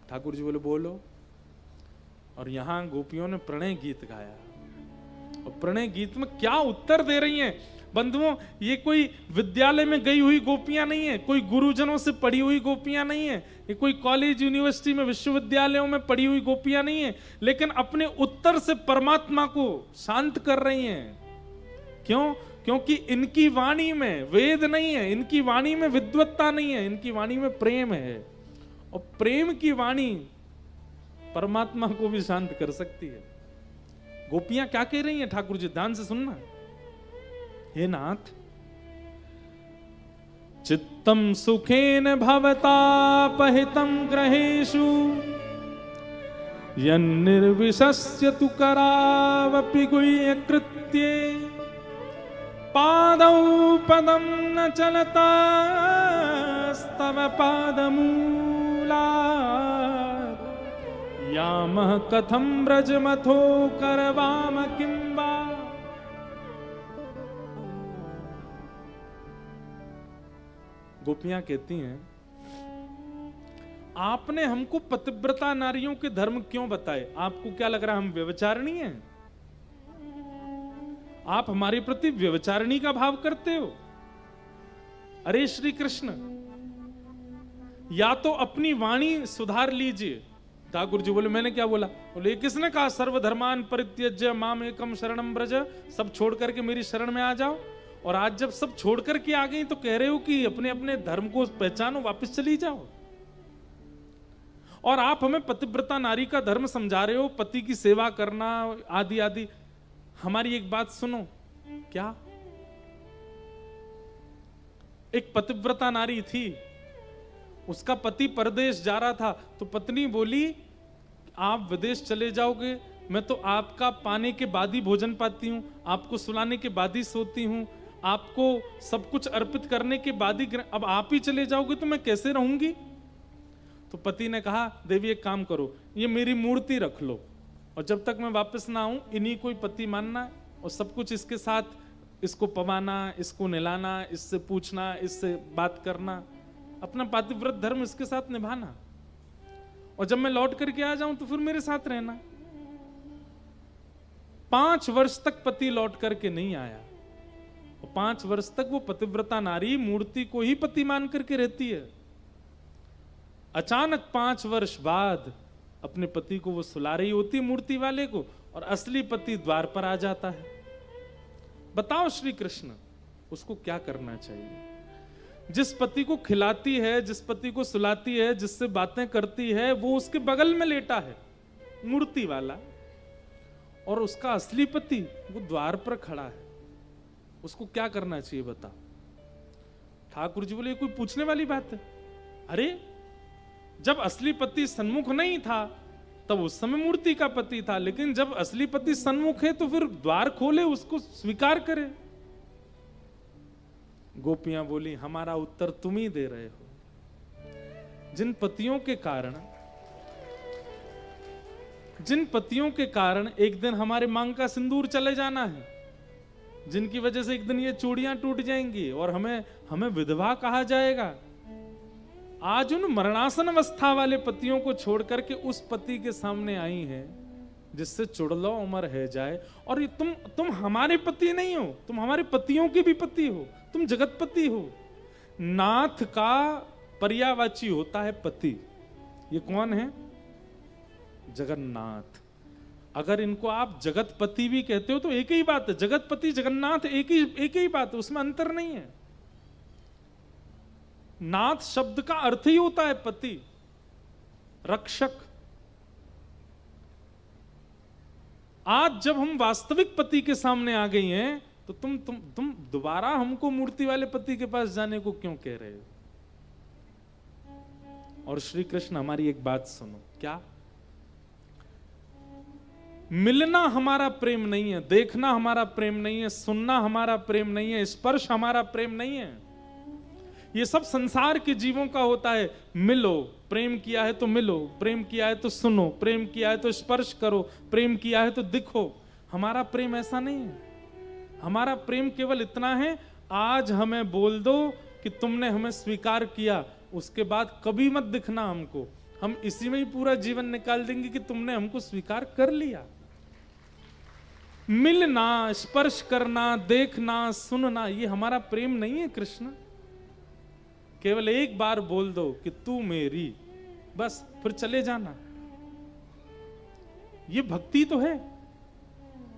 ठाकुर जी बोले बोलो। और यहां गोपियों ने प्रणय गीत गाया। और प्रणय गीत में क्या उत्तर दे रही हैं बंधुओं, ये कोई विद्यालय में गई हुई गोपियां नहीं है, कोई गुरुजनों से पढ़ी हुई गोपियां नहीं है, ये कोई कॉलेज यूनिवर्सिटी में विश्वविद्यालयों में पढ़ी हुई गोपियां नहीं है, लेकिन अपने उत्तर से परमात्मा को शांत कर रही हैं। क्यों? क्योंकि इनकी वाणी में वेद नहीं है, इनकी वाणी में विद्वत्ता नहीं है, इनकी वाणी में प्रेम है। और प्रेम की वाणी परमात्मा को भी शांत कर सकती है। गोपियां क्या कह रही हैं ठाकुर जी, ध्यान से सुनना। हे नाथ, चित्तम सुखेन भवतापहितं ग्रहेषु यन्निर्विशस्य तु करावपि गुह्यकृत्ये पादौ पदं न चलतास्तव पादमूलात् यामः कथं व्रजमथो करवाम किं वा। गोपियां कहती हैं आपने हमको पतिव्रता नारियों के धर्म क्यों बताए? आपको क्या लग रहा है हम व्यभिचारिणी हैं? आप हमारे प्रति व्यभिचारिणी का भाव करते हो? अरे श्री कृष्ण, या तो अपनी वाणी सुधार लीजिए। ठाकुर जी बोले मैंने क्या बोला? बोले किसने कहा सर्वधर्मान परित्यज्य माम एकम शरणम ब्रज, सब छोड़ करके मेरी शरण में आ जाओ। और आज जब सब छोड़ करके आ गई तो कह रहे हो कि अपने अपने धर्म को पहचानो, वापस चली जाओ। और आप हमें पतिव्रता नारी का धर्म समझा रहे हो, पति की सेवा करना आदि आदि। हमारी एक बात सुनो, क्या एक पतिव्रता नारी थी, उसका पति परदेश जा रहा था, तो पत्नी बोली आप विदेश चले जाओगे, मैं तो आपका पाने के बाद ही भोजन पाती हूं, आपको सुलाने के बाद ही सोती हूं, आपको सब कुछ अर्पित करने के बाद ही, अब आप ही चले जाओगे तो मैं कैसे रहूंगी। तो पति ने कहा देवी एक काम करो, ये मेरी मूर्ति रख लो, और जब तक मैं वापस ना आऊं इन्हीं को पति मानना है, और सब कुछ इसके साथ, इसको पवाना, इसको नहलाना, इससे पूछना, इससे बात करना, अपना पातिव्रत धर्म इसके साथ निभाना, और जब मैं लौट करके आ जाऊं तो फिर मेरे साथ रहना। 5 वर्ष तक पति लौट करके नहीं आया, और 5 वर्ष तक वो पतिव्रता नारी मूर्ति को ही पति मान करके रहती है। अचानक 5 वर्ष बाद अपने पति को वो सुला रही होती मूर्ति वाले को, और असली पति द्वार पर आ जाता है। बताओ श्री कृष्ण उसको क्या करना चाहिए। जिस पति को खिलाती है, जिस पति को सुलाती है, जिससे बातें करती है, वो उसके बगल में लेटा है मूर्ति वाला, और उसका असली पति वो द्वार पर खड़ा है। उसको क्या करना चाहिए बता। ठाकुर जी बोले कोई पूछने वाली बात है। अरे जब असली पति सन्मुख नहीं था तब उस समय मूर्ति का पति था, लेकिन जब असली पति सन्मुख है तो फिर द्वार खोले, उसको स्वीकार करे। गोपियां बोली हमारा उत्तर तुम ही दे रहे हो। जिन पतियों के कारण एक दिन हमारे मांग का सिंदूर चले जाना है, जिनकी वजह से एक दिन ये चूड़ियां टूट जाएंगी और हमें विधवा कहा जाएगा, आज उन मरणासन अवस्था वाले पतियों को छोड़ करके उस पति के सामने आई हैं जिससे चुड़लो उमर है जाए। और ये तुम हमारे पति नहीं हो, तुम हमारे पतियों के भी पति हो, तुम जगतपति हो। नाथ का पर्यायवाची होता है पति। ये कौन है? जगन्नाथ। अगर इनको आप जगतपति भी कहते हो तो एक ही बात है, जगतपति जगन्नाथ एक ही बात है, उसमें अंतर नहीं है। नाथ शब्द का अर्थ ही होता है पति, रक्षक। आज जब हम वास्तविक पति के सामने आ गई हैं तो तुम दोबारा हमको मूर्ति वाले पति के पास जाने को क्यों कह रहे हो? और श्री कृष्ण हमारी एक बात सुनो, क्या मिलना हमारा प्रेम नहीं है, देखना हमारा प्रेम नहीं है, सुनना हमारा प्रेम नहीं है, स्पर्श हमारा प्रेम नहीं है। ये सब संसार के जीवों का होता है। मिलो, प्रेम किया है तो मिलो, प्रेम किया है तो सुनो, प्रेम किया है तो स्पर्श करो, प्रेम किया है तो दिखो। हमारा प्रेम ऐसा नहीं है। हमारा प्रेम केवल इतना है, आज हमें बोल दो कि तुमने हमें स्वीकार किया, उसके बाद कभी मत दिखना हमको, हम इसी में ही पूरा जीवन निकाल देंगे कि तुमने हमको स्वीकार कर लिया। मिलना, स्पर्श करना, देखना, सुनना, ये हमारा प्रेम नहीं है कृष्ण। केवल एक बार बोल दो कि तू मेरी, बस, फिर चले जाना। ये भक्ति तो है।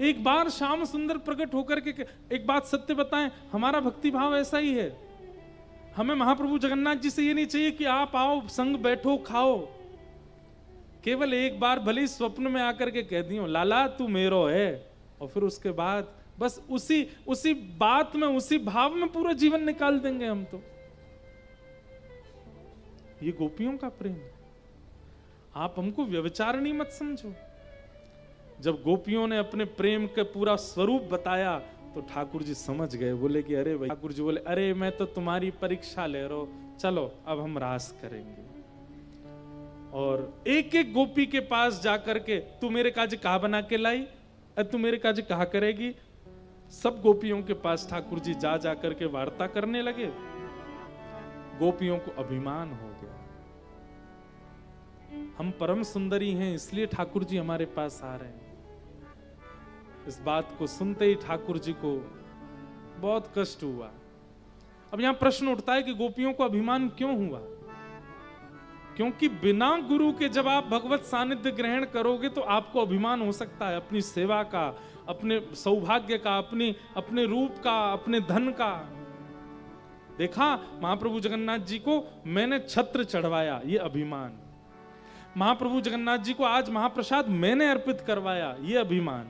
एक बार श्याम सुंदर प्रकट होकर के, एक बात सत्य बताएं, हमारा भक्ति भाव ऐसा ही है। हमें महाप्रभु जगन्नाथ जी से ये नहीं चाहिए कि आप आओ, संग बैठो, खाओ। केवल एक बार भले स्वप्न में आकर के कह दियो लाला तू मेरो है, और फिर उसके बाद बस उसी बात में, उसी भाव में पूरा जीवन निकाल देंगे हम तो। ये गोपियों का प्रेम है। आप हमको व्यभिचारिणी मत समझो। जब गोपियों ने अपने प्रेम का पूरा स्वरूप बताया तो ठाकुर जी समझ गए, बोले कि अरे भाई, ठाकुर जी बोले अरे मैं तो तुम्हारी परीक्षा ले रहा हूं, चलो अब हम रास करेंगे। और एक एक गोपी के पास जाकर के तू मेरे काज कहा बना के लाई, तू मेरे काज कहा करेगी। सब गोपियों के पास ठाकुर जी जा जाकर के वार्ता करने लगे। गोपियों को अभिमान हो गया, हम परम सुंदरी हैं इसलिए ठाकुर जी हमारे पास आ रहे हैं। इस बात को सुनते ही ठाकुर जी को बहुत कष्ट हुआ। अब यहां प्रश्न उठता है कि गोपियों को अभिमान क्यों हुआ? क्योंकि बिना गुरु के जब आप भगवत सानिध्य ग्रहण करोगे तो आपको अभिमान हो सकता है अपनी सेवा का, अपने सौभाग्य का, अपने रूप का, अपने धन का। देखा महाप्रभु जगन्नाथ जी को मैंने छत्र चढ़वाया, ये अभिमान। महाप्रभु जगन्नाथ जी को आज महाप्रसाद मैंने अर्पित करवाया, ये अभिमान।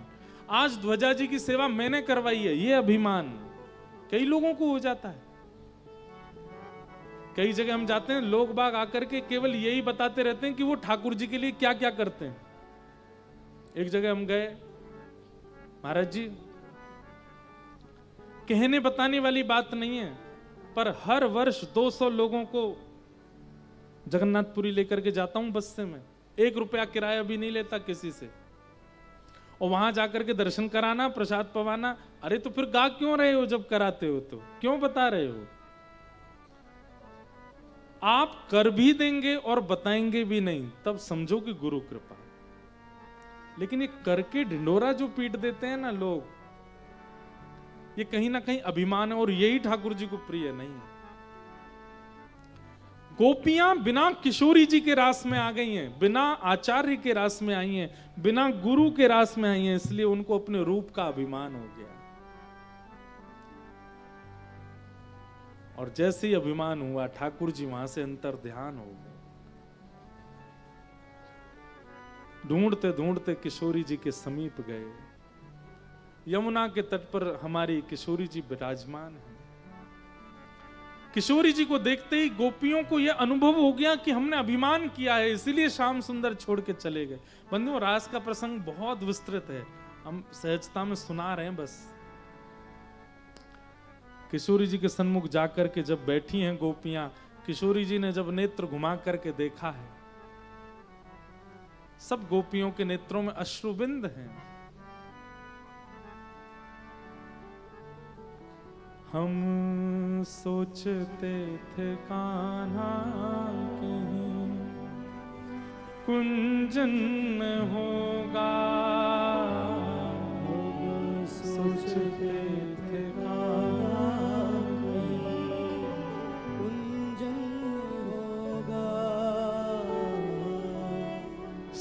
आज ध्वजा जी की सेवा मैंने करवाई है, ये अभिमान कई लोगों को हो जाता है। कई जगह हम जाते हैं, लोग बाग आकर के केवल यही बताते रहते हैं कि वो ठाकुर जी के लिए क्या क्या करते हैं। एक जगह हम गए, महाराज जी कहने बताने वाली बात नहीं है, पर हर वर्ष 200 लोगों को जगन्नाथपुरी लेकर के जाता हूं बस से मैं, 1 रुपया किराया भी नहीं लेता किसी से, और वहां जाकर के दर्शन कराना, प्रसाद पवाना। अरे तो फिर गा क्यों रहे हो? जब कराते हो तो क्यों बता रहे हो? आप कर भी देंगे और बताएंगे भी नहीं, तब समझो कि गुरु कृपा। लेकिन ये करके ढिंडोरा जो पीट देते हैं ना लोग, ये कहीं ना कहीं अभिमान है, और यही ठाकुर जी को प्रिय नहीं है। गोपियां बिना किशोरी जी के रास में आ गई हैं, बिना आचार्य के रास में आई हैं, बिना गुरु के रास में आई हैं, इसलिए उनको अपने रूप का अभिमान हो गया। और जैसे ही अभिमान हुआ, ठाकुर जी वहां से अंतर ध्यान हो गए। ढूंढते ढूंढते किशोरी जी के समीप गए। यमुना के तट पर हमारी किशोरी जी विराजमान है। किशोरी जी को देखते ही गोपियों को यह अनुभव हो गया कि हमने अभिमान किया है, इसीलिए श्याम सुंदर छोड़ के चले गए। बंधुओं, रास का प्रसंग बहुत विस्तृत है, हम सहजता में सुना रहे हैं बस। किशोरी जी के सन्मुख जाकर के जब बैठी हैं गोपियां, किशोरी जी ने जब नेत्र घुमा करके देखा है, सब गोपियों के नेत्रों में अश्रुबिंद हैं। हम सोचते थे कान्हा कहीं कुंजन में होगा, हम सोचते थे कान्हा कहीं कुंजन में होगा,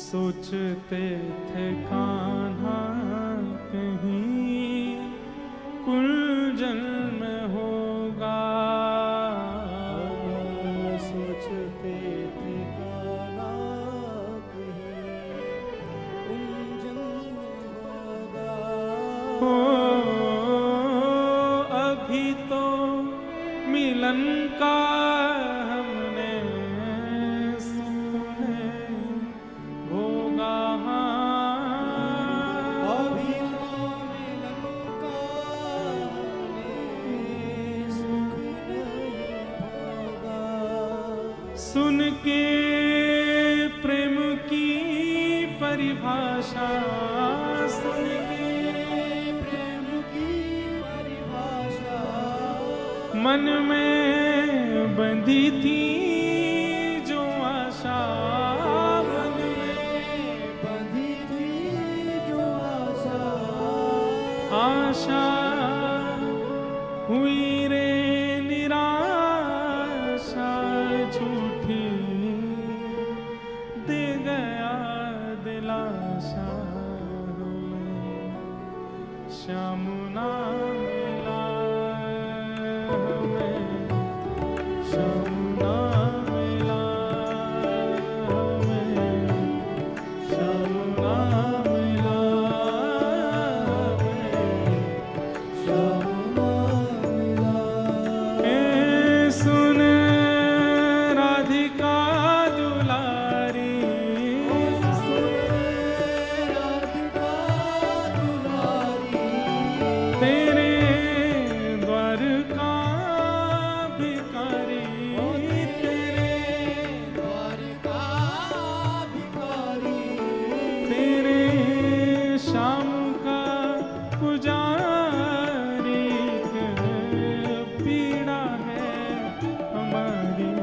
सोचते थे कान्हा कहीं कुंजन में होगा, सोचते थे कान्हा कहीं कुंजन में होगा। हो अभी तो मिलन का हमने सुने होगा, अभी तो मिलन का सुन के प्रेम की परिभाषा, सुन के प्रेम की परिभाषा मन में बंधी थी जो आशा, मन में बंधी थी जो आशा, आशा हुई रे निराशा, झूठी दे गया दिलासा, हमें श्याम ना मिला, हमें श्याम ना मिला, हमें श्याम ना मिला, हमें श्याम ना मिला। ए सुन राधिका दुलारी, राधिका दुलारी, तेरे द्वार का भिखारी, तेरे द्वार का भिखारी, तेरे श्याम का पुजारी, पीड़ा है हमारी,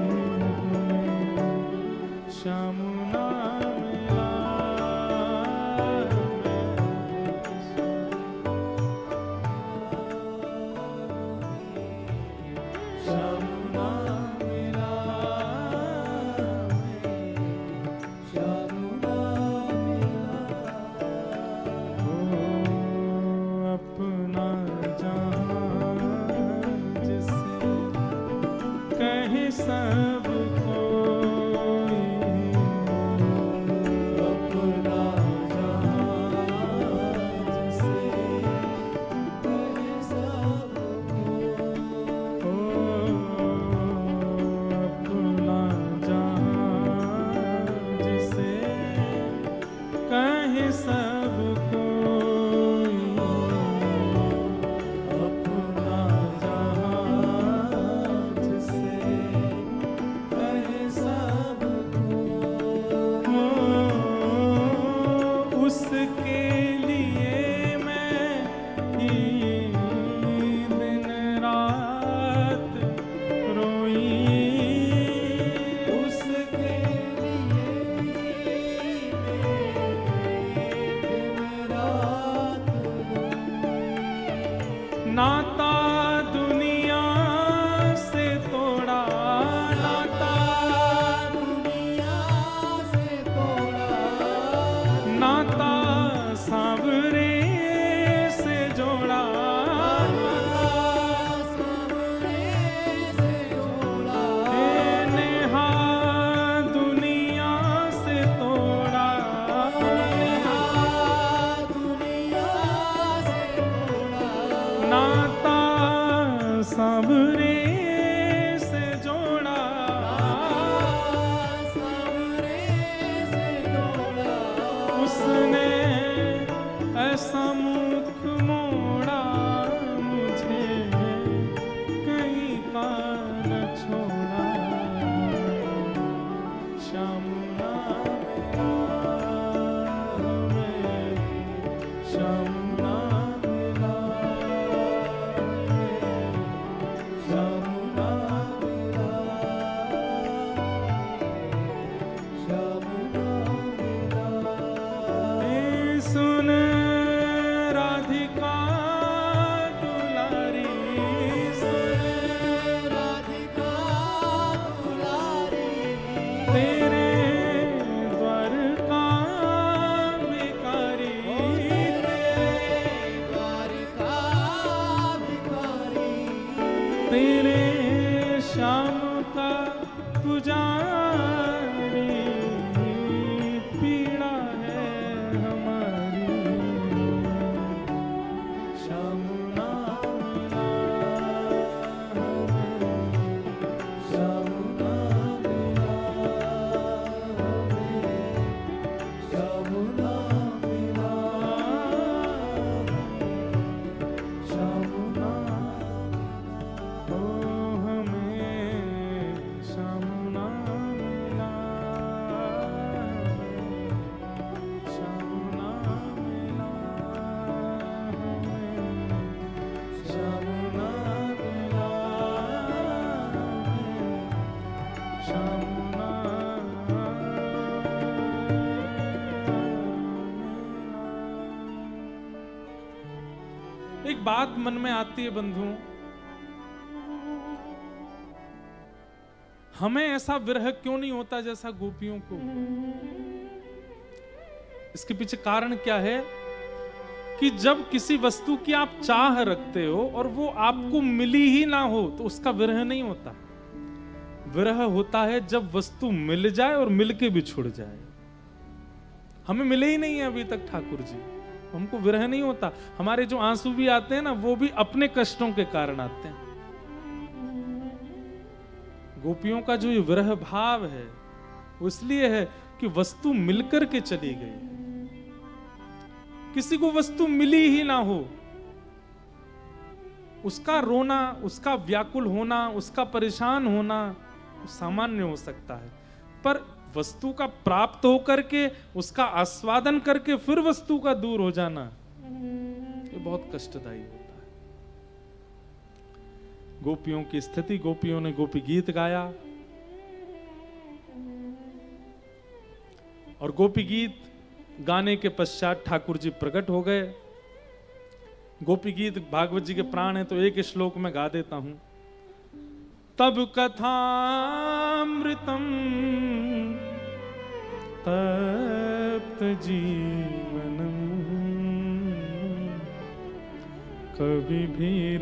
श्याम ना मिला, श्याम ना मिला, श्याम ना मिला। हो अपना जहां जिसे कहे सब कोई, सांवरे से जोड़ा, सांवरे से जोड़ा, उसने ऐसा मुख मोड़ा, मुझे कहीं का न छोड़ा। श्याम नाम में, श्याम नाम सुन राधिका दुलारी, सुन राधिका दुलारी, तेरे द्वार का भिखारी, द्वारिका भिखारी, तेरे श्याम का पुजारी, पीड़ा है हमारी। श्याम नाम श्याम नाम श्याम नाम श्याम नाम ओ हमें श्याम नाम मिला, श्याम नाम मिला, हमें श्याम नाम मिला, श्याम नाम मिला। एक बात मन में आती है बंधुओं, हमें ऐसा विरह क्यों नहीं होता जैसा गोपियों को? इसके पीछे कारण क्या है कि जब किसी वस्तु की आप चाह रखते हो और वो आपको मिली ही ना हो तो उसका विरह नहीं होता। विरह होता है जब वस्तु मिल जाए और मिलके भी छुड़ जाए। हमें मिले ही नहीं है अभी तक ठाकुर जी, हमको विरह नहीं होता। हमारे जो आंसू भी आते हैं ना, वो भी अपने कष्टों के कारण आते हैं। गोपियों का जो ये विरह भाव है वो इसलिए है कि वस्तु मिलकर के चली गई। किसी को वस्तु मिली ही ना हो, उसका रोना, उसका व्याकुल होना, उसका परेशान होना सामान्य हो सकता है, पर वस्तु का प्राप्त होकर के उसका आस्वादन करके फिर वस्तु का दूर हो जाना, ये बहुत कष्टदायी होता है। गोपियों की स्थिति, गोपियों ने गोपी गीत गाया और गोपी गीत गाने के पश्चात ठाकुर जी प्रकट हो गए। गोपी गीत भागवत जी के प्राण है, तो एक श्लोक में गा देता हूं। तब कथामृतम तप्त जीवनम कविभिरेडितं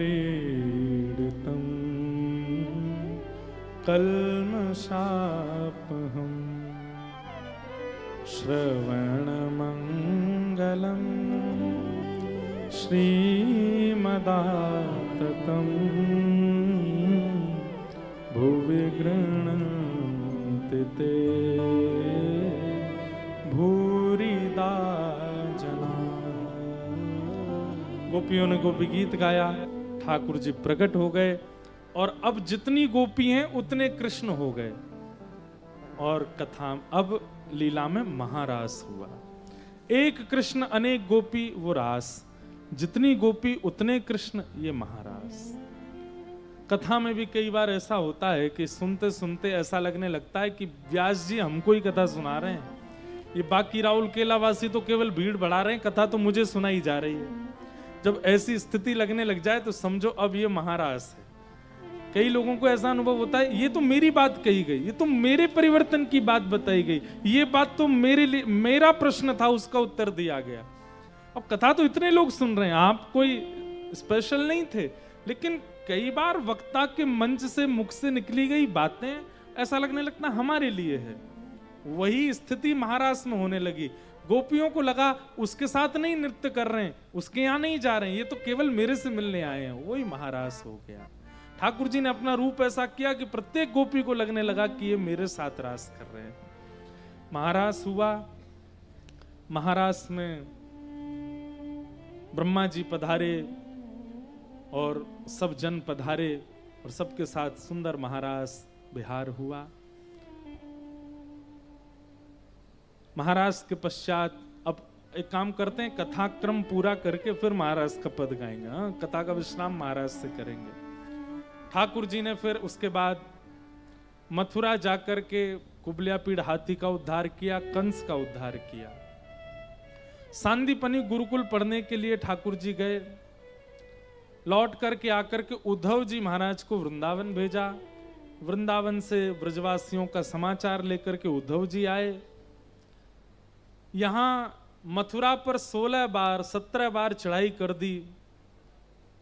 कल्मषापहं श्रवणमङ्गलं श्रीमदाततं भुवि गृह्णन्ति ते भूरिदा जना। गोपियों ने गोपी गीत गाया, ठाकुर जी प्रकट हो गए और अब जितनी गोपी हैं उतने कृष्ण हो गए और कथा अब लीला में महारास हुआ। एक कृष्ण अनेक गोपी वो रास, जितनी गोपी उतने कृष्ण ये महारास। कथा में भी कई बार ऐसा होता है कि सुनते सुनते ऐसा लगने लगता है कि व्यास जी हमको ही कथा सुना रहे हैं, ये बाकी राहुल केलावासी तो केवल भीड़ बढ़ा रहे हैं, कथा तो मुझे सुनाई जा रही है। जब ऐसी स्थिति लगने लग जाए तो समझो अब ये महारास है। कई लोगों को ऐसा अनुभव होता है, ये तो मेरी बात कही गई, ये तो मेरे परिवर्तन की बात बताई गई, ये बात तो मेरे लिए, मेरा प्रश्न था उसका उत्तर दिया गया। अब कथा तो इतने लोग सुन रहे हैं, आप कोई स्पेशल नहीं थे, लेकिन कई बार वक्ता के मंच से मुख से निकली गई बातें ऐसा लगने लगता हमारे लिए है। वही स्थिति महारास में होने लगी। गोपियों को लगा उसके साथ नहीं नृत्य कर रहे हैं, उसके यहाँ नहीं जा रहे हैं, ये तो केवल मेरे से मिलने आए हैं, वही महारास हो गया। ठाकुर जी ने अपना रूप ऐसा किया कि प्रत्येक गोपी को लगने लगा कि ये मेरे साथ रास कर रहे हैं। महारास हुआ, महारास में ब्रह्मा जी पधारे और सब जन पधारे और सबके साथ सुंदर महारास विहार हुआ। महाराज के पश्चात अब एक काम करते हैं, कथाक्रम पूरा करके फिर महाराज का पद गाएंगे। हाँ, कथा का विश्राम महाराज से करेंगे। ठाकुर जी ने फिर उसके बाद मथुरा जाकर के कुबलियापीड़ हाथी का उद्धार किया, कंस का उद्धार किया। सांदीपनी गुरुकुल पढ़ने के लिए ठाकुर जी गए। लौट करके आकर के उद्धव जी महाराज को वृंदावन भेजा। वृंदावन से ब्रजवासियों का समाचार लेकर के उद्धव जी आए। यहां मथुरा पर 16 बार 17 बार चढ़ाई कर दी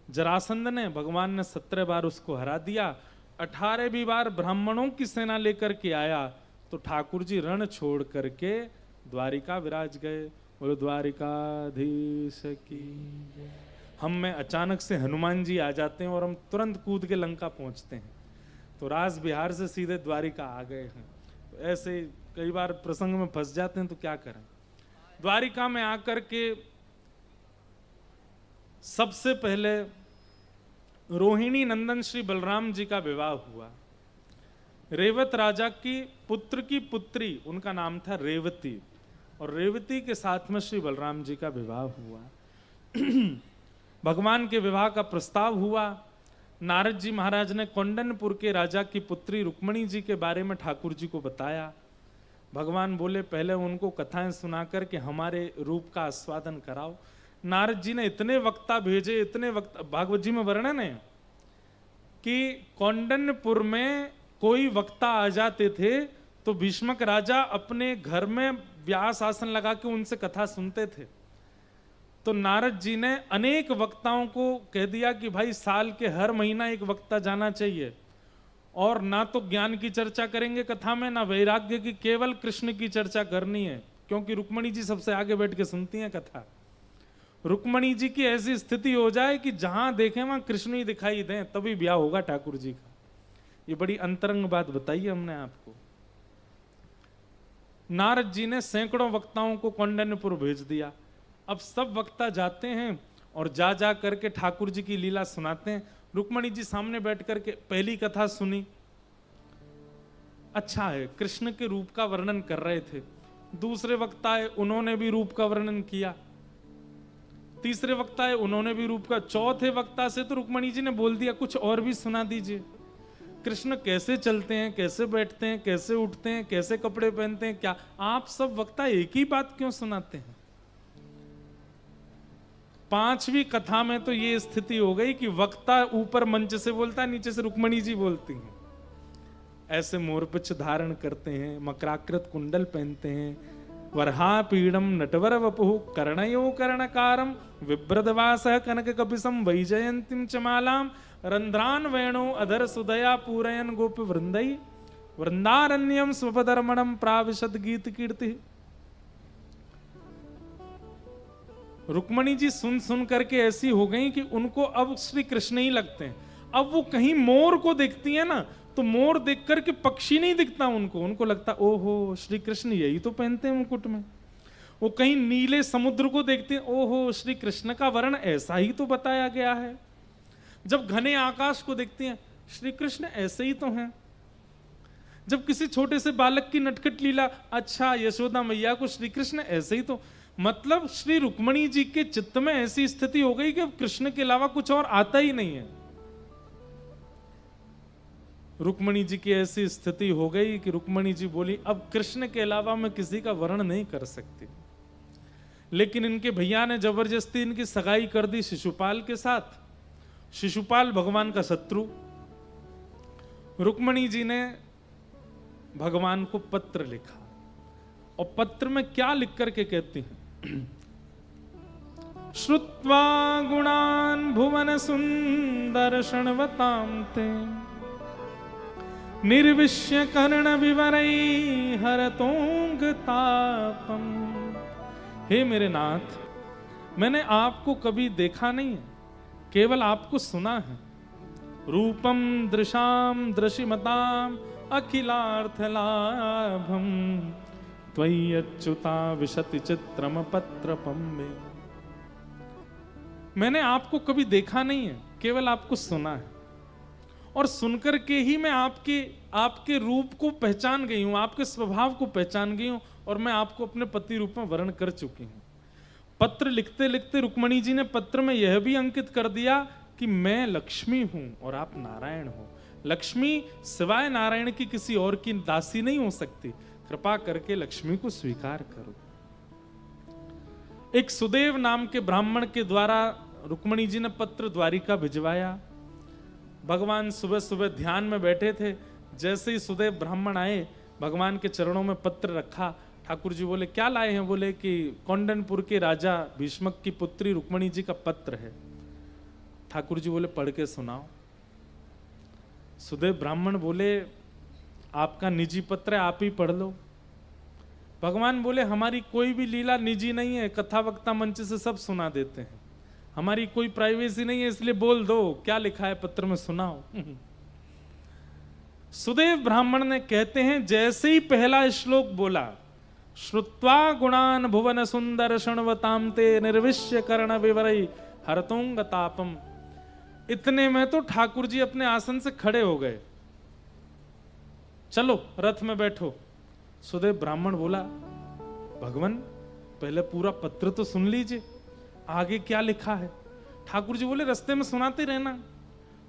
जरासंध ने, भगवान ने 17 बार उसको हरा दिया। 18वीं बार ब्राह्मणों की सेना लेकर के आया तो ठाकुर जी रण छोड़ करके द्वारिका विराज गए। बोलो द्वारिकाधीश की। हम में अचानक से हनुमान जी आ जाते हैं और हम तुरंत कूद के लंका पहुंचते हैं, तो राज बिहार से सीधे द्वारिका आ गए हैं। तो ऐसे कई बार प्रसंग में फंस जाते हैं, तो क्या करें। द्वारिका में आकर के सबसे पहले रोहिणी नंदन श्री बलराम जी का विवाह हुआ। रेवत राजा की पुत्री, उनका नाम था रेवती, और रेवती के साथ में श्री बलराम जी का विवाह हुआ। भगवान के विवाह का प्रस्ताव हुआ। नारद जी महाराज ने कौंडनपुर के राजा की पुत्री रुक्मणी जी के बारे में ठाकुर जी को बताया। भगवान बोले पहले उनको कथाएं सुनाकर के हमारे रूप का आस्वादन कराओ। नारद जी ने इतने वक्ता भेजे, इतने वक्ता, भागवत जी में वर्णन है कि कौंडनपुर में कोई वक्ता आ जाते थे तो भीष्मक राजा अपने घर में व्यास आसन लगा के उनसे कथा सुनते थे। तो नारद जी ने अनेक वक्ताओं को कह दिया कि भाई साल के हर महीना एक वक्ता जाना चाहिए, और ना तो ज्ञान की चर्चा करेंगे कथा में, ना वैराग्य की, केवल कृष्ण की चर्चा करनी है, क्योंकि रुक्मणी जी सबसे आगे बैठ के सुनती हैं कथा। रुक्मणी जी की ऐसी स्थिति हो जाए कि जहां देखें वहां कृष्ण ही दिखाई दें, तभी ब्याह होगा ठाकुर जी का। ये बड़ी अंतरंग बात बताई हमने आपको। नारद जी ने सैकड़ों वक्ताओं को कौंडन्यपुर भेज दिया। अब सब वक्ता जाते हैं और जा जा करके ठाकुर जी की लीला सुनाते हैं। रुक्मणी जी सामने बैठ करके पहली कथा सुनी, अच्छा है, कृष्ण के रूप का वर्णन कर रहे थे। दूसरे वक्ता है, उन्होंने भी रूप का वर्णन किया। तीसरे वक्ता है, उन्होंने भी रूप का। चौथे वक्ता से तो रुक्मणी जी ने बोल दिया कुछ और भी सुना दीजिए। कृष्ण कैसे चलते हैं, कैसे बैठते हैं, कैसे उठते हैं, कैसे कपड़े पहनते हैं, क्या आप सब वक्ता एक ही बात क्यों सुनाते हैं। पांचवी कथा में तो ये स्थिति हो गई कि वक्ता ऊपर मंच से बोलता है, नीचे से रुक्मणी जी बोलती हैं। ऐसे मोरपिच धारण करते हैं, मकराकृत कुंडल पहनते हैं, वरहा पीड़म नटवर वपुः कर्णयो कर्णकारम विभ्रदवासः कनक कपिसम वैजयंतीम चमालाम रंध्रान वेणो अधर सुदया पूरयन गोप वृंदई वृंदारण्यम स्वपदर्मणम प्राविशद गीत कीर्ति। रुक्मणी जी सुन सुन करके ऐसी हो गई कि उनको अब श्री कृष्ण ही लगते हैं। अब वो कहीं मोर को देखती है ना, तो मोर देख करके पक्षी नहीं दिखता उनको, उनको लगता ओहो श्री कृष्ण यही तो पहनते हैं मुकुट में। वो कहीं नीले समुद्र को देखते हैं, ओहो श्री कृष्ण का वर्ण ऐसा ही तो बताया गया है। जब घने आकाश को देखते हैं, श्री कृष्ण ऐसे ही तो हैं। जब किसी छोटे से बालक की नटखट लीला, अच्छा यशोदा मैया को श्री कृष्ण ऐसे ही तो, मतलब श्री रुक्मणी जी के चित्त में ऐसी स्थिति हो गई कि अब कृष्ण के अलावा कुछ और आता ही नहीं है। रुक्मणी जी की ऐसी स्थिति हो गई कि रुक्मणी जी बोली अब कृष्ण के अलावा मैं किसी का वर्ण नहीं कर सकती। लेकिन इनके भैया ने जबरदस्ती इनकी सगाई कर दी शिशुपाल के साथ। शिशुपाल भगवान का शत्रु। रुक्मणी जी ने भगवान को पत्र लिखा, और पत्र में क्या लिख करके कहती हैं, श्रुत्वा गुणान भुवन सुंदर शृण्वतां ते निर्विश्य कर्ण विवरै हरतोंग तापम। हे मेरे नाथ, मैंने आपको कभी देखा नहीं है, केवल आपको सुना है। रूपम दृशाम दृशिमताम अखिलार्थ लाभम त्वयि अच्युता विशति चित्रम पत्रपम में। मैंने आपको कभी देखा नहीं है, केवल आपको सुना है, और सुनकर के ही मैं आपके रूप को पहचान गई हूं, आपके स्वभाव को पहचान गई हूं, और मैं आपको अपने पति रूप में वर्ण कर चुकी हूं। पत्र लिखते लिखते रुक्मणी जी ने पत्र में यह भी अंकित कर दिया कि मैं लक्ष्मी हूं और आप नारायण हो। लक्ष्मी सिवाय नारायण की किसी और की दासी नहीं हो सकती, कृपा करके लक्ष्मी को स्वीकार करो। एक सुदेव नाम के ब्राह्मण के द्वारा रुक्मणी जी ने पत्र द्वारिका भिजवाया। भगवान सुबह सुबह ध्यान में बैठे थे, जैसे ही सुदेव ब्राह्मण आए, भगवान के चरणों में पत्र रखा। ठाकुर जी बोले क्या लाए हैं? बोले कि कौंडनपुर के राजा भीष्मक की पुत्री रुक्मणी जी का पत्र है। ठाकुर जी बोले पढ़ के सुनाओ। सुदेव ब्राह्मण बोले आपका निजी पत्र है, आप ही पढ़ लो। भगवान बोले हमारी कोई भी लीला निजी नहीं है, कथा वक्ता मंच से सब सुना देते हैं, हमारी कोई प्राइवेसी नहीं है, इसलिए बोल दो क्या लिखा है पत्र में, सुनाओ। सुदेव ब्राह्मण ने कहते हैं जैसे ही पहला श्लोक बोला, श्रुत्वा गुणान भुवन सुंदर शृण्वतां ते निर्विश्य कर्ण विवरई हरतुंग तापम, इतने में तो ठाकुर जी अपने आसन से खड़े हो गए। चलो रथ में बैठो। सुदेव ब्राह्मण बोला भगवान पहले पूरा पत्र तो सुन लीजिए, आगे क्या लिखा है। ठाकुर जी बोले रास्ते में सुनाते रहना।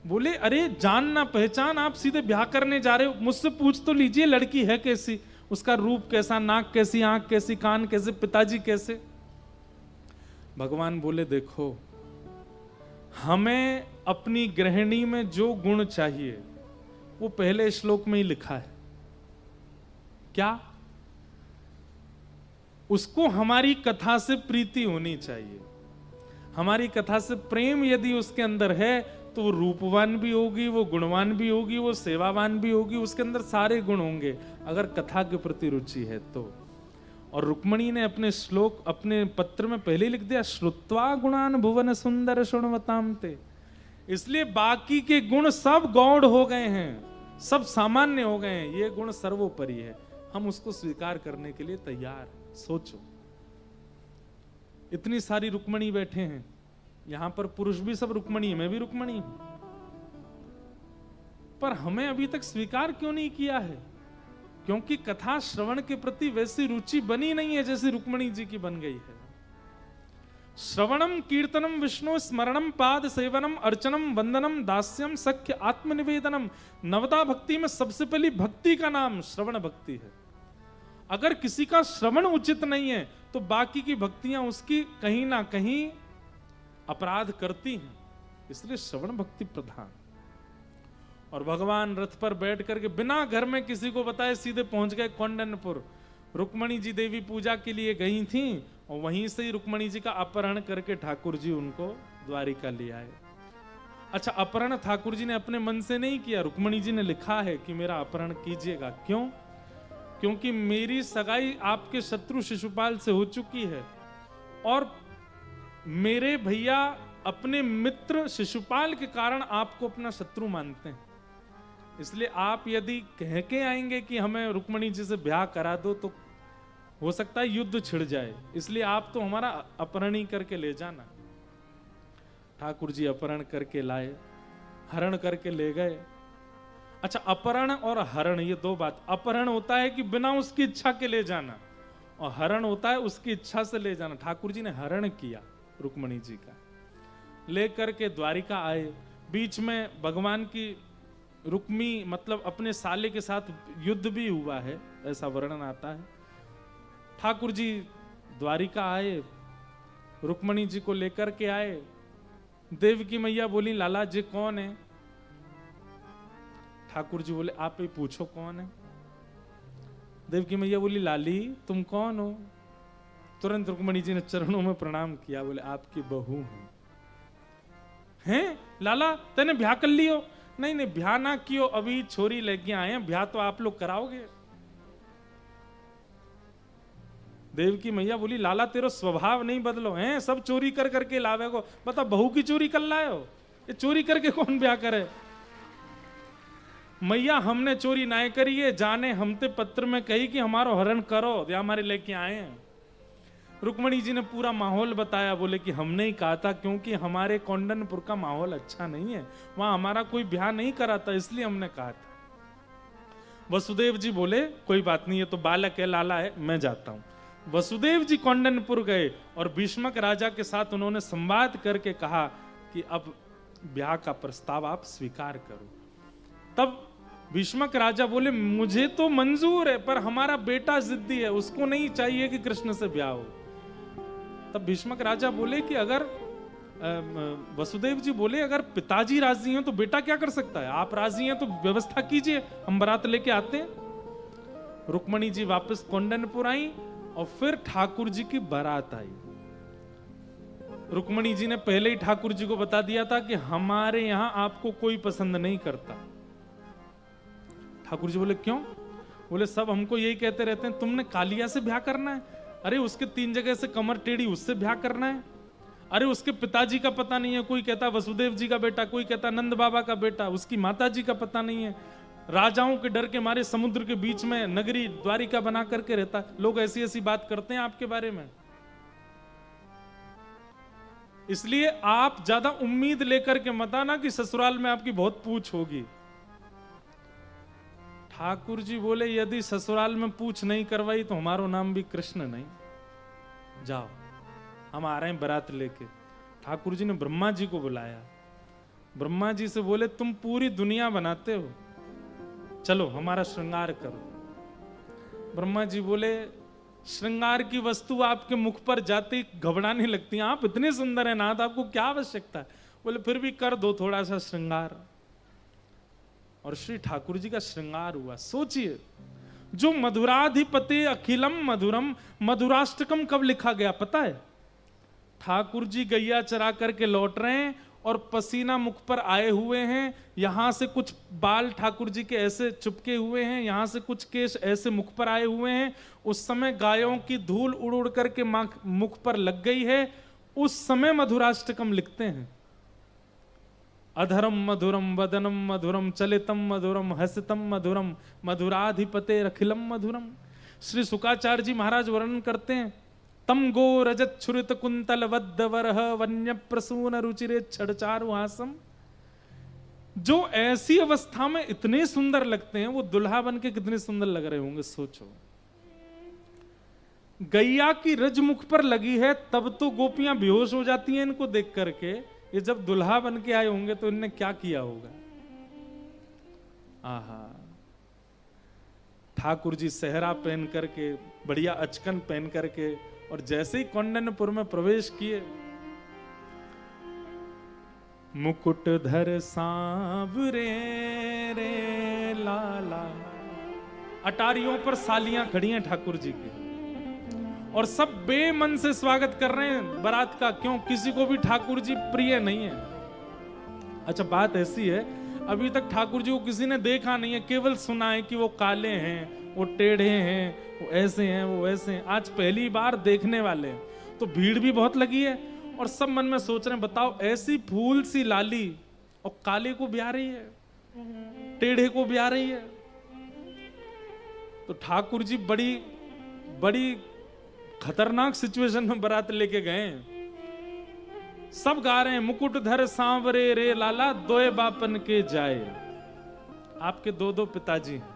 बोले अरे जान ना पहचान, आप सीधे ब्याह करने जा रहे हो, मुझसे पूछ तो लीजिए लड़की है कैसी, उसका रूप कैसा, नाक कैसी, आंख कैसी, कान कैसे, पिताजी कैसे। भगवान बोले देखो हमें अपनी गृहिणी में जो गुण चाहिए वो पहले श्लोक में ही लिखा है। क्या? उसको हमारी कथा से प्रीति होनी चाहिए, हमारी कथा से प्रेम यदि उसके अंदर है तो वो रूपवान भी होगी, वो गुणवान भी होगी, वो सेवावान भी होगी, उसके अंदर सारे गुण होंगे अगर कथा के प्रति रुचि है तो। और रुक्मणी ने अपने श्लोक अपने पत्र में पहले लिख दिया श्रुत्वा गुणान भुवन सुंदर शृण्वतां ते, इसलिए बाकी के गुण सब गौड़ हो गए हैं, सब सामान्य हो गए हैं, ये गुण सर्वोपरि है, हम उसको स्वीकार करने के लिए तैयार। सोचो इतनी सारी रुक्मणी बैठे हैं, यहां पर पुरुष भी सब रुक्मणी है, मैं भी रुक्मणी हूं, पर हमें अभी तक स्वीकार क्यों नहीं किया है? क्योंकि कथा श्रवण के प्रति वैसी रुचि बनी नहीं है जैसी रुक्मणी जी की बन गई है। श्रवणम कीर्तनम विष्णु स्मरणम पाद सेवनम अर्चनम वंदनम दास्यम सख्य आत्मनिवेदनम, नवदा भक्ति में सबसे पहली भक्ति का नाम श्रवण भक्ति है। अगर किसी का श्रवण उचित नहीं है तो बाकी की भक्तियां उसकी कहीं ना कहीं अपराध करती हैं, इसलिए श्रवण भक्ति प्रधान। और भगवान रथ पर बैठ करके बिना घर में किसी को बताए सीधे पहुंच गए कौंडनपुर। रुक्मणी जी देवी पूजा के लिए गई थी और वहीं से ही रुक्मणी जी का अपहरण करके ठाकुर जी उनको द्वारिका ले आए। अच्छा, अपहरण ठाकुर जी ने अपने मन से नहीं किया, रुक्मणी जी ने लिखा है कि मेरा अपहरण कीजिएगा। क्यों? क्योंकि मेरी सगाई आपके शत्रु शिशुपाल से हो चुकी है और मेरे भैया अपने मित्र शिशुपाल के कारण आपको अपना शत्रु मानते हैं, इसलिए आप यदि कह के आएंगे कि हमें रुक्मणी जी से ब्याह करा दो तो हो सकता है युद्ध छिड़ जाए, इसलिए आप तो हमारा अपहरण ही करके ले जाना। ठाकुर जी अपहरण करके लाए, हरण करके ले गए। अच्छा, अपहरण और हरण ये दो बात, अपहरण होता है कि बिना उसकी इच्छा के ले जाना और हरण होता है उसकी इच्छा से ले जाना। ठाकुर जी ने हरण किया रुक्मणी जी का, लेकर के द्वारिका आए। बीच में भगवान की रुक्मी मतलब अपने साले के साथ युद्ध भी हुआ है, ऐसा वर्णन आता है। ठाकुर जी द्वारिका आए, रुक्मणी जी को लेकर के आए। देवकी मैया बोली लाला जी कौन है? ठाकुर जी बोले आप ही पूछो कौन है। देवकी मैया बोली लाली तुम कौन हो? तुरंत रुक्मणी जी ने चरणों में प्रणाम किया, बोले आपकी बहू हूं। हैं लाला तेने ब्याह कर लियो? नहीं नहीं ब्याह ना कियो, अभी छोरी लेके आए हैं, ब्याह तो आप लोग कराओगे। देवकी मैया बोली लाला तेरा स्वभाव नहीं बदलो, हैं सब चोरी कर करके लावे को, बता बहू की चोरी कर लाए हो, ये चोरी करके कौन ब्याह करे? मैया हमने चोरी ना करी है, जाने हमते पत्र में कही कि हमारो हरण करो या हमारे लेके आए हैं। रुक्मणी जी ने पूरा माहौल बताया, बोले कि हमने ही कहा था क्योंकि हमारे कौंडनपुर का माहौल अच्छा नहीं है, वहां हमारा कोई ब्याह नहीं करा था, इसलिए हमने कहा था। वसुदेव जी बोले कोई बात नहीं, ये तो बालक है, लाला है, मैं जाता हूं। वसुदेव जी कौंडनपुर गए और भीष्मक राजा के साथ उन्होंने संवाद करके कहा कि अब ब्याह का प्रस्ताव आप स्वीकार करो। तब भीष्मक राजा बोले मुझे तो मंजूर है, पर हमारा बेटा जिद्दी है, उसको नहीं चाहिए कि कृष्ण से ब्याह हो। तब भीष्मक राजा बोले कि अगर वसुदेव जी बोले अगर पिताजी राजी हैं तो बेटा क्या कर सकता है, आप राजी हैं तो व्यवस्था कीजिए, हम बारात लेके आते हैं। रुक्मणी जी वापस कौंडनपुर आई और फिर ठाकुर जी की बारात आई। रुक्मणी जी ने पहले ही ठाकुर जी को बता दिया था कि हमारे यहां आपको कोई पसंद नहीं करता। ठाकुर जी बोले क्यों? बोले सब हमको यही कहते रहते हैं तुमने कालिया से ब्याह करना है, अरे उसके 3 जगह से कमर टेढ़ी, उससे ब्याह करना है, अरे उसके पिताजी का पता नहीं है, कोई कहता वसुदेव जी का बेटा, कोई कहता नंद बाबा का बेटा, उसकी माता जी का पता नहीं है, राजाओं के डर के मारे समुद्र के बीच में नगरी द्वारिका बना करके रहता। लोग ऐसी ऐसी बात करते हैं आपके बारे में, इसलिए आप ज्यादा उम्मीद लेकर के मत आना कि ससुराल में आपकी बहुत पूछ होगी। ठाकुर जी बोले यदि ससुराल में पूछ नहीं करवाई तो हमारो नाम भी कृष्ण नहीं, जाओ हम आ रहे हैं बारात लेके। ठाकुर जी ने ब्रह्मा जी को बुलाया, ब्रह्मा जी से बोले तुम पूरी दुनिया बनाते हो, चलो हमारा श्रृंगार करो। ब्रह्मा जी बोले श्रृंगार की वस्तु आपके मुख पर जाते ही घबराने लगती है, आप इतने सुंदर हैं नाथ, आपको क्या आवश्यकता है? बोले फिर भी कर दो थोड़ा सा श्रृंगार। और श्री ठाकुर जी का श्रृंगार हुआ। सोचिए, जो मधुराधिपति अखिलम मधुरम, मधुराष्टकम कब लिखा गया पता है? ठाकुर जी गैया चरा करके लौट रहे हैं और पसीना मुख पर आए हुए हैं, यहां से कुछ बाल ठाकुर जी के ऐसे चिपके हुए हैं, यहां से कुछ केश ऐसे मुख पर आए हुए हैं। उस समय गायों की धूल उड़ उड़ करके मुख पर लग गई है, उस समय मधुराष्टकम लिखते हैं। अधरम मधुरम वदनम मधुरम चलितम मधुरम हसितम मधुरम मधुराधिपते अखिलम मधुरम। श्री शुकाचार्य जी महाराज वर्णन करते हैं, तम गो रजत छुरित कुंतल वद्द वरह वन्य प्रसून रुचिरे छड़चारुहासम। जो ऐसी अवस्था में इतने सुंदर लगते हैं, वो दुल्हा बन के कितने सुंदर लग रहे होंगे सोचो। गैया की रज मुख पर लगी है तब तो गोपियां बेहोश हो जाती हैं इनको देख करके, ये जब दुल्हा बन के आए होंगे तो इनने क्या किया होगा। आहा, ठाकुर जी सेहरा पहन करके, बढ़िया अचकन पहन करके, और जैसे ही कौंडन्यपुर में प्रवेश किए, मुकुट धर सांवरे रे लाला, अटारियों पर सालियां खड़ी हैं ठाकुर जी की, और सब बेमन से स्वागत कर रहे हैं बारात का। क्यों? किसी को भी ठाकुर जी प्रिय नहीं है। अच्छा, बात ऐसी है, अभी तक ठाकुर जी को किसी ने देखा नहीं है, केवल सुना है कि वो काले हैं, वो टेढ़े हैं, वो ऐसे हैं, वो वैसे हैं। आज पहली बार देखने वाले हैं, तो भीड़ भी बहुत लगी है, और सब मन में सोच रहे हैं बताओ ऐसी फूल सी लाली और काले को ब्याह रही है, टेढ़े को ब्याह रही है। तो ठाकुर जी बड़ी बड़ी खतरनाक सिचुएशन में बारात लेके गए। सब गा रहे हैं, मुकुट धर सांवरे रे लाला, दोए बापन के जाए। आपके 2-2 पिताजी हैं,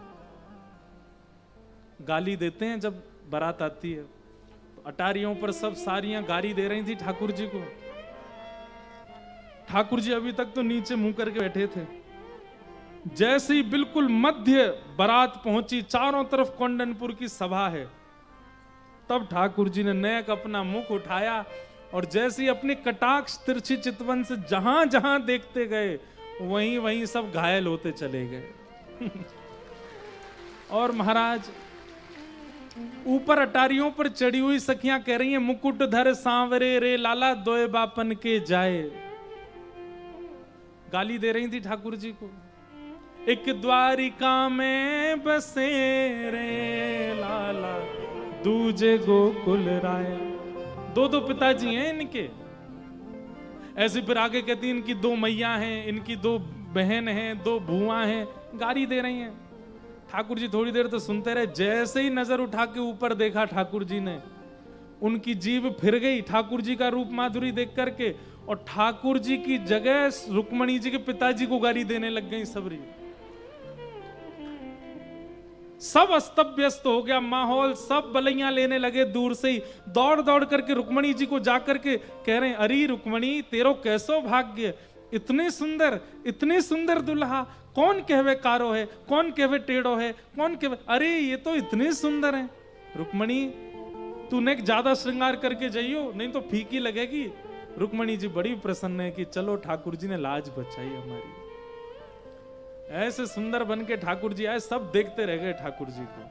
गाली देते हैं जब बारात आती है। तो अटारियों पर सब सारियां गाली दे रही थी ठाकुर जी को। ठाकुर जी अभी तक तो नीचे मुंह करके बैठे थे। जैसे ही बिल्कुल मध्य बारात पहुंची, चारों तरफ कौंडनपुर की सभा है, तब ठाकुर जी ने नेक अपना मुख उठाया और जैसे ही अपने कटाक्ष तिरछी चितवन से जहां जहां देखते गए, वहीं वहीं सब घायल होते चले गए। और महाराज ऊपर अटारियों पर चढ़ी हुई सखियां कह रही हैं, मुकुट धर सांवरे रे लाला, दोए बापन के जाए। गाली दे रही थी ठाकुर जी को। एक द्वारिका में बसे रे लाला, दूजे गोकुल राय। 2-2 पिताजी हैं इनके। ऐसे फिर आगे कहती इनकी 2 मैया हैं, इनकी 2 बहन है, 2 बुआ हैं, गाली दे रही हैं। ठाकुर जी थोड़ी देर तो सुनते रहे, जैसे ही नजर उठा के ऊपर देखा ठाकुर जी ने, उनकी जीभ फिर गई ठाकुर जी का रूप माधुरी देख करके, और ठाकुर जी की जगह रुक्मणी जी के पिताजी को गाली देने लग गई सबरी। सब अस्त व्यस्त हो गया माहौल, सब बलैया लेने लगे दूर से ही, दौड़ दौड़ करके रुक्मणी जी को जाकर के कह रहे हैं, अरे रुक्मणी तेरो कैसो भाग्य, इतने सुंदर दुल्हा, कौन कहवे कारो है, कौन कहवे टेढ़ो है, कौन कहवे, अरे ये तो इतने सुंदर है। रुक्मणी तूने ज्यादा श्रृंगार करके जाइयो, नहीं तो फीकी लगेगी। रुक्मणी जी बड़ी प्रसन्न है कि चलो ठाकुर जी ने लाज बचाई हमारी। ऐसे सुंदर बन के ठाकुर जी आए, सब देखते रह गए ठाकुर जी को।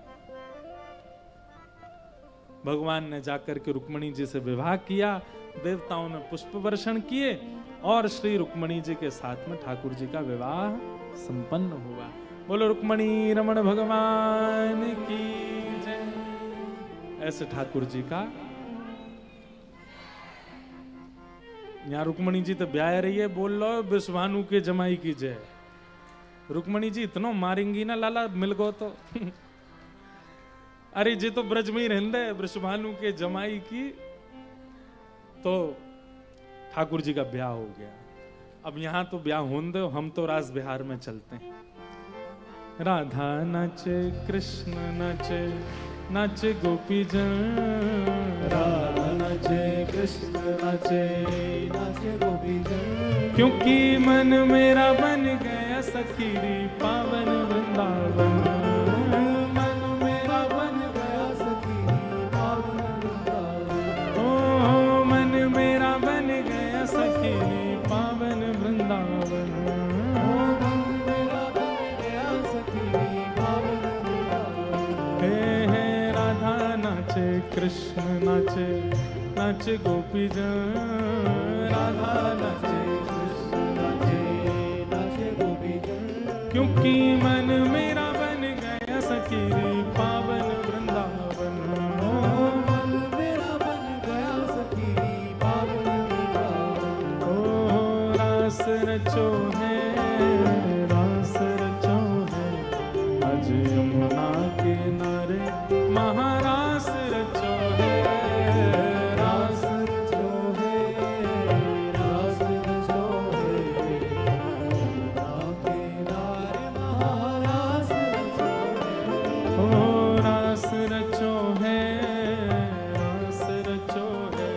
भगवान ने जाकर के रुक्मणी जी से विवाह किया, देवताओं ने पुष्प वर्षण किए, और श्री रुक्मणी जी के साथ में ठाकुर जी का विवाह संपन्न हुआ। बोलो रुक्मणी रमण भगवान की जय। ऐसे ठाकुर जी का यहाँ रुक्मणी जी तो ब्याह रही है, बोल लो विश्वानु के जमाई की जय। रुक्मणी जी इतना मारेंगी ना लाला मिल गो तो अरे जी तो ब्रज में ही रहंदे वृषभानु के जमाई की। तो ठाकुर जी का ब्याह हो गया। अब यहाँ तो ब्याह होने दो, हम तो रास बिहार में चलते हैं। राधा नाचे कृष्ण नाचे, नाचे गोपी जन, राधा नाचे कृष्ण नाचे, नाचे गोपी जन। क्योंकि मन मेरा बन गया सखीरी पावन वृंदावन। मन मेरा बन गया सखी पावन वृंदावन। ओ मन मेरा बन गया सखीरी पावन वृंदावन। ओ मन मेरा बन गया सखी पावन वृंदावन। हे राधा नाचे कृष्ण नाचे, नाचे गोपी जन। राधा नाचे क्योंकि मन मेरा बन गया सखीरी पावन वृंदावन। ओ मन मेरा बन गया सखी पावन वृंदावन। ओ रास रचो है, रास रचो है, अज यमुना किनारे महारास रचो है। रास रचो है, रास रचो है, यमुना किनारे महारास रचो है। ओ रास रचो है, रास रचो है,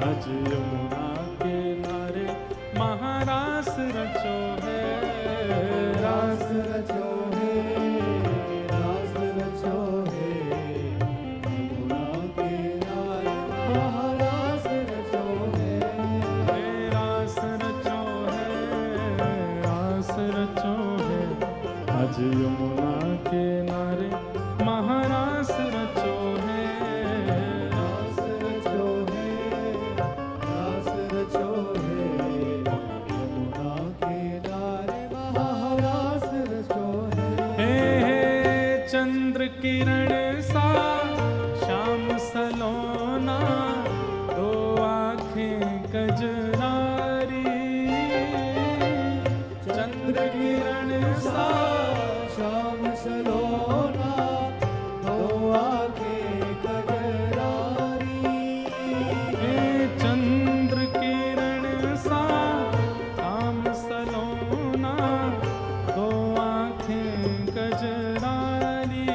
अज यमुना किनारे महारास रचो है। रास रचो है, रास रचो है, यमुना किनारे महारास रचो है। रास रचो है, रास रचो है, अज यमुना किनारे महारास रचो है। रास रचो है, रास रचो है, यमुना किनारे महारास रचो है। हे चंद्र किरण सा श्याम सलोना, दो आँखें कजरारी। चंद्र किरण सा श्याम सलोना, दो आँखें कजरारी। हे चंद्र किरण सा श्याम सलोना, दो आँखें कजरारी।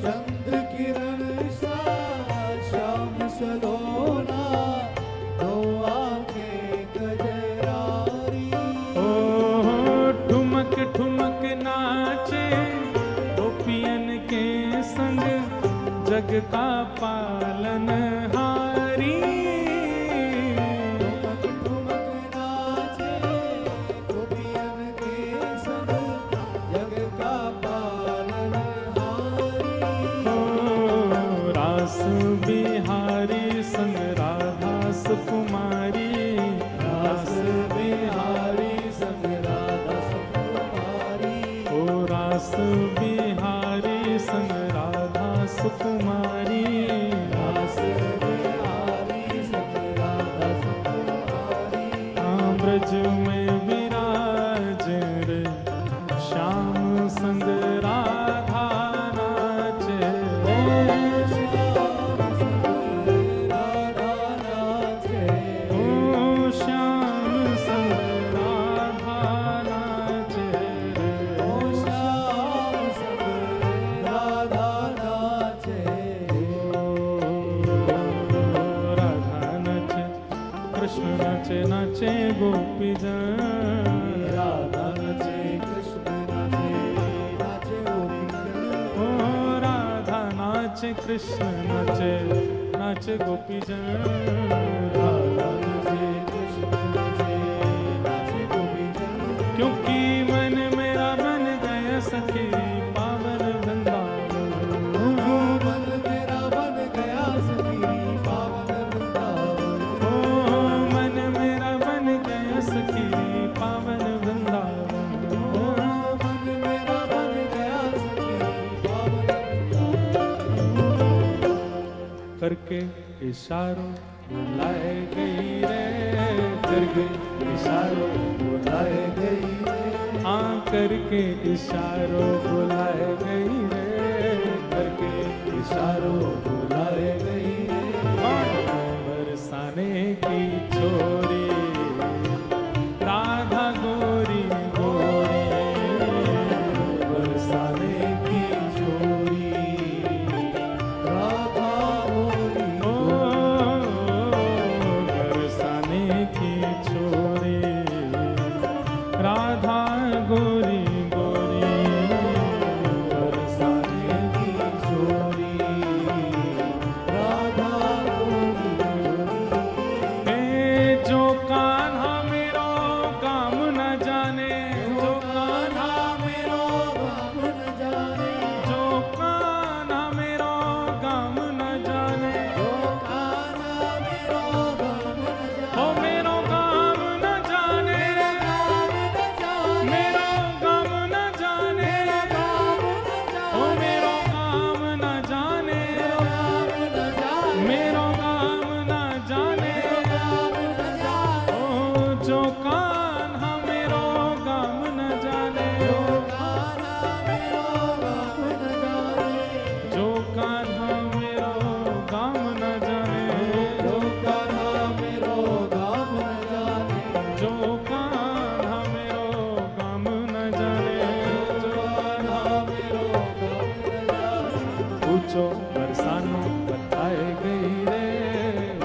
चंद्र किरण सा श्याम सलोना, दो आँखें कजरारी। ओ ठुमक ठुमक नाचे गोपियन के संग, जग का पालन हारी। ठुमक ठुमक नाचे गोपियन के संग, जग का पालनहारी। ओ रास बिहारी संग राधा सुकुमारी। रास बिहारी संग राधा सुकुमारी। ओ रास बिहारी संग राधा सुकुमारी। नाचे कृष्ण नाचे नाचे गोपी जन राधा नाचे कृष्ण नाचे नाचे गोपी जन क्योंकि मन मेरा बन गया सखी पावन वृंदावन मन मेरा बन गया सखी पावन वृंदावन ओ मन मेरा बन गया सखी पावन वृंदावन मन मेरा बन गया सखी पावन करके इशारों बुलाए गई रे करके इशारों बुलाए गई रे हाँ करके इशारों बुलाए गई रे करके इशारों बुलाए गई रे बरसाने की छोरी राधा गोरी गोरी बरसाने की छोरी राधा गोरी ओ बरसाने की छोरी राधा गोरी गोरी बरसाने की छोरी राधा गोरी ए जो कान्हा मेरो काम न जाने जो कान्हा मेरो गाम न जाने जो कान्हा मेरो काम न जाने जो कान्हा मेरो गाम न जाने ओ मेरो काम न जाने गाम न जाने मेरो काम न जाने मेरो गाम न जाने ओ मेरो काम न जाने गाम न जाने ओ जो कान्हा मेरो काम न जाने कान्हा मेरो गाम न जाने जो कान्हा मेरो काम न जाने जो कान्हा मेरो गाम न जाने जो कान्हा मेरो काम न जाने जो कान्हा मेरो गाम न जाने ऊंचो बरसानो बताए गई रे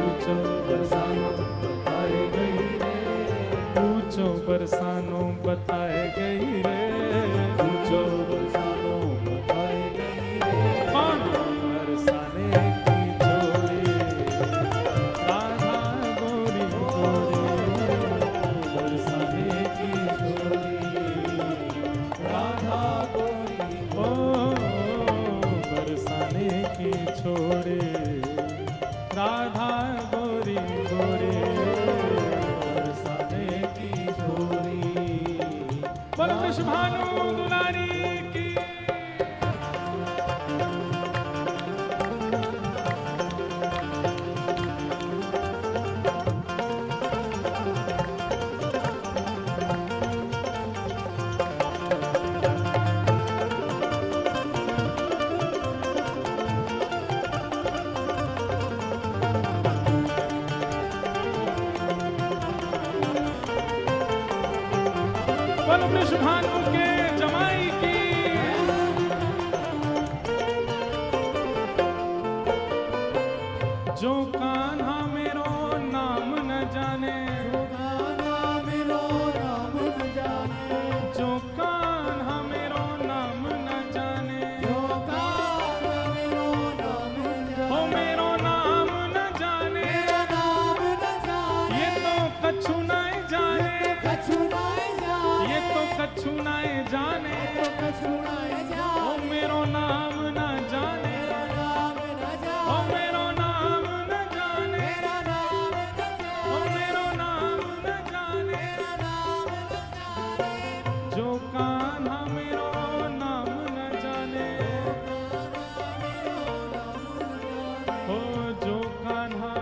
ऊंचो बरसानो बताए गई रे ऊंचो बरसानो बताए गई रे ऊंचो बरसानो बताए गई रे कौन बरसाने की छोरी राधा गोरी गोरी बरसाने की छोरी राधा गोरी ओ बरसाने की छोरी राधा गोरी गोरी बरसाने की छोरी बोल कृष्ण भानु दुलारी की बोल कृष्ण भानु के जमाई की जो कान्हा मेरो नाम न जाने कान्हा मेरो नाम न जाने जो कान्हा मेरो नाम न जाने जो कान्हा मेरो नाम न हो जाने मेरो नाम न जाने नाम न जाने ये तो कछु नहीं जाने कछु नहीं जाने ये तो कछु नहीं जाने कछु नहीं हो जाने मेरो नाम न जाने नाम न हो जाने मेरो नाम न जाने मेरा नाम न हो जाने मेरो नाम न जाने नाम न जाने जो कान्हा मेरो नाम न जाने हो जो कान्हा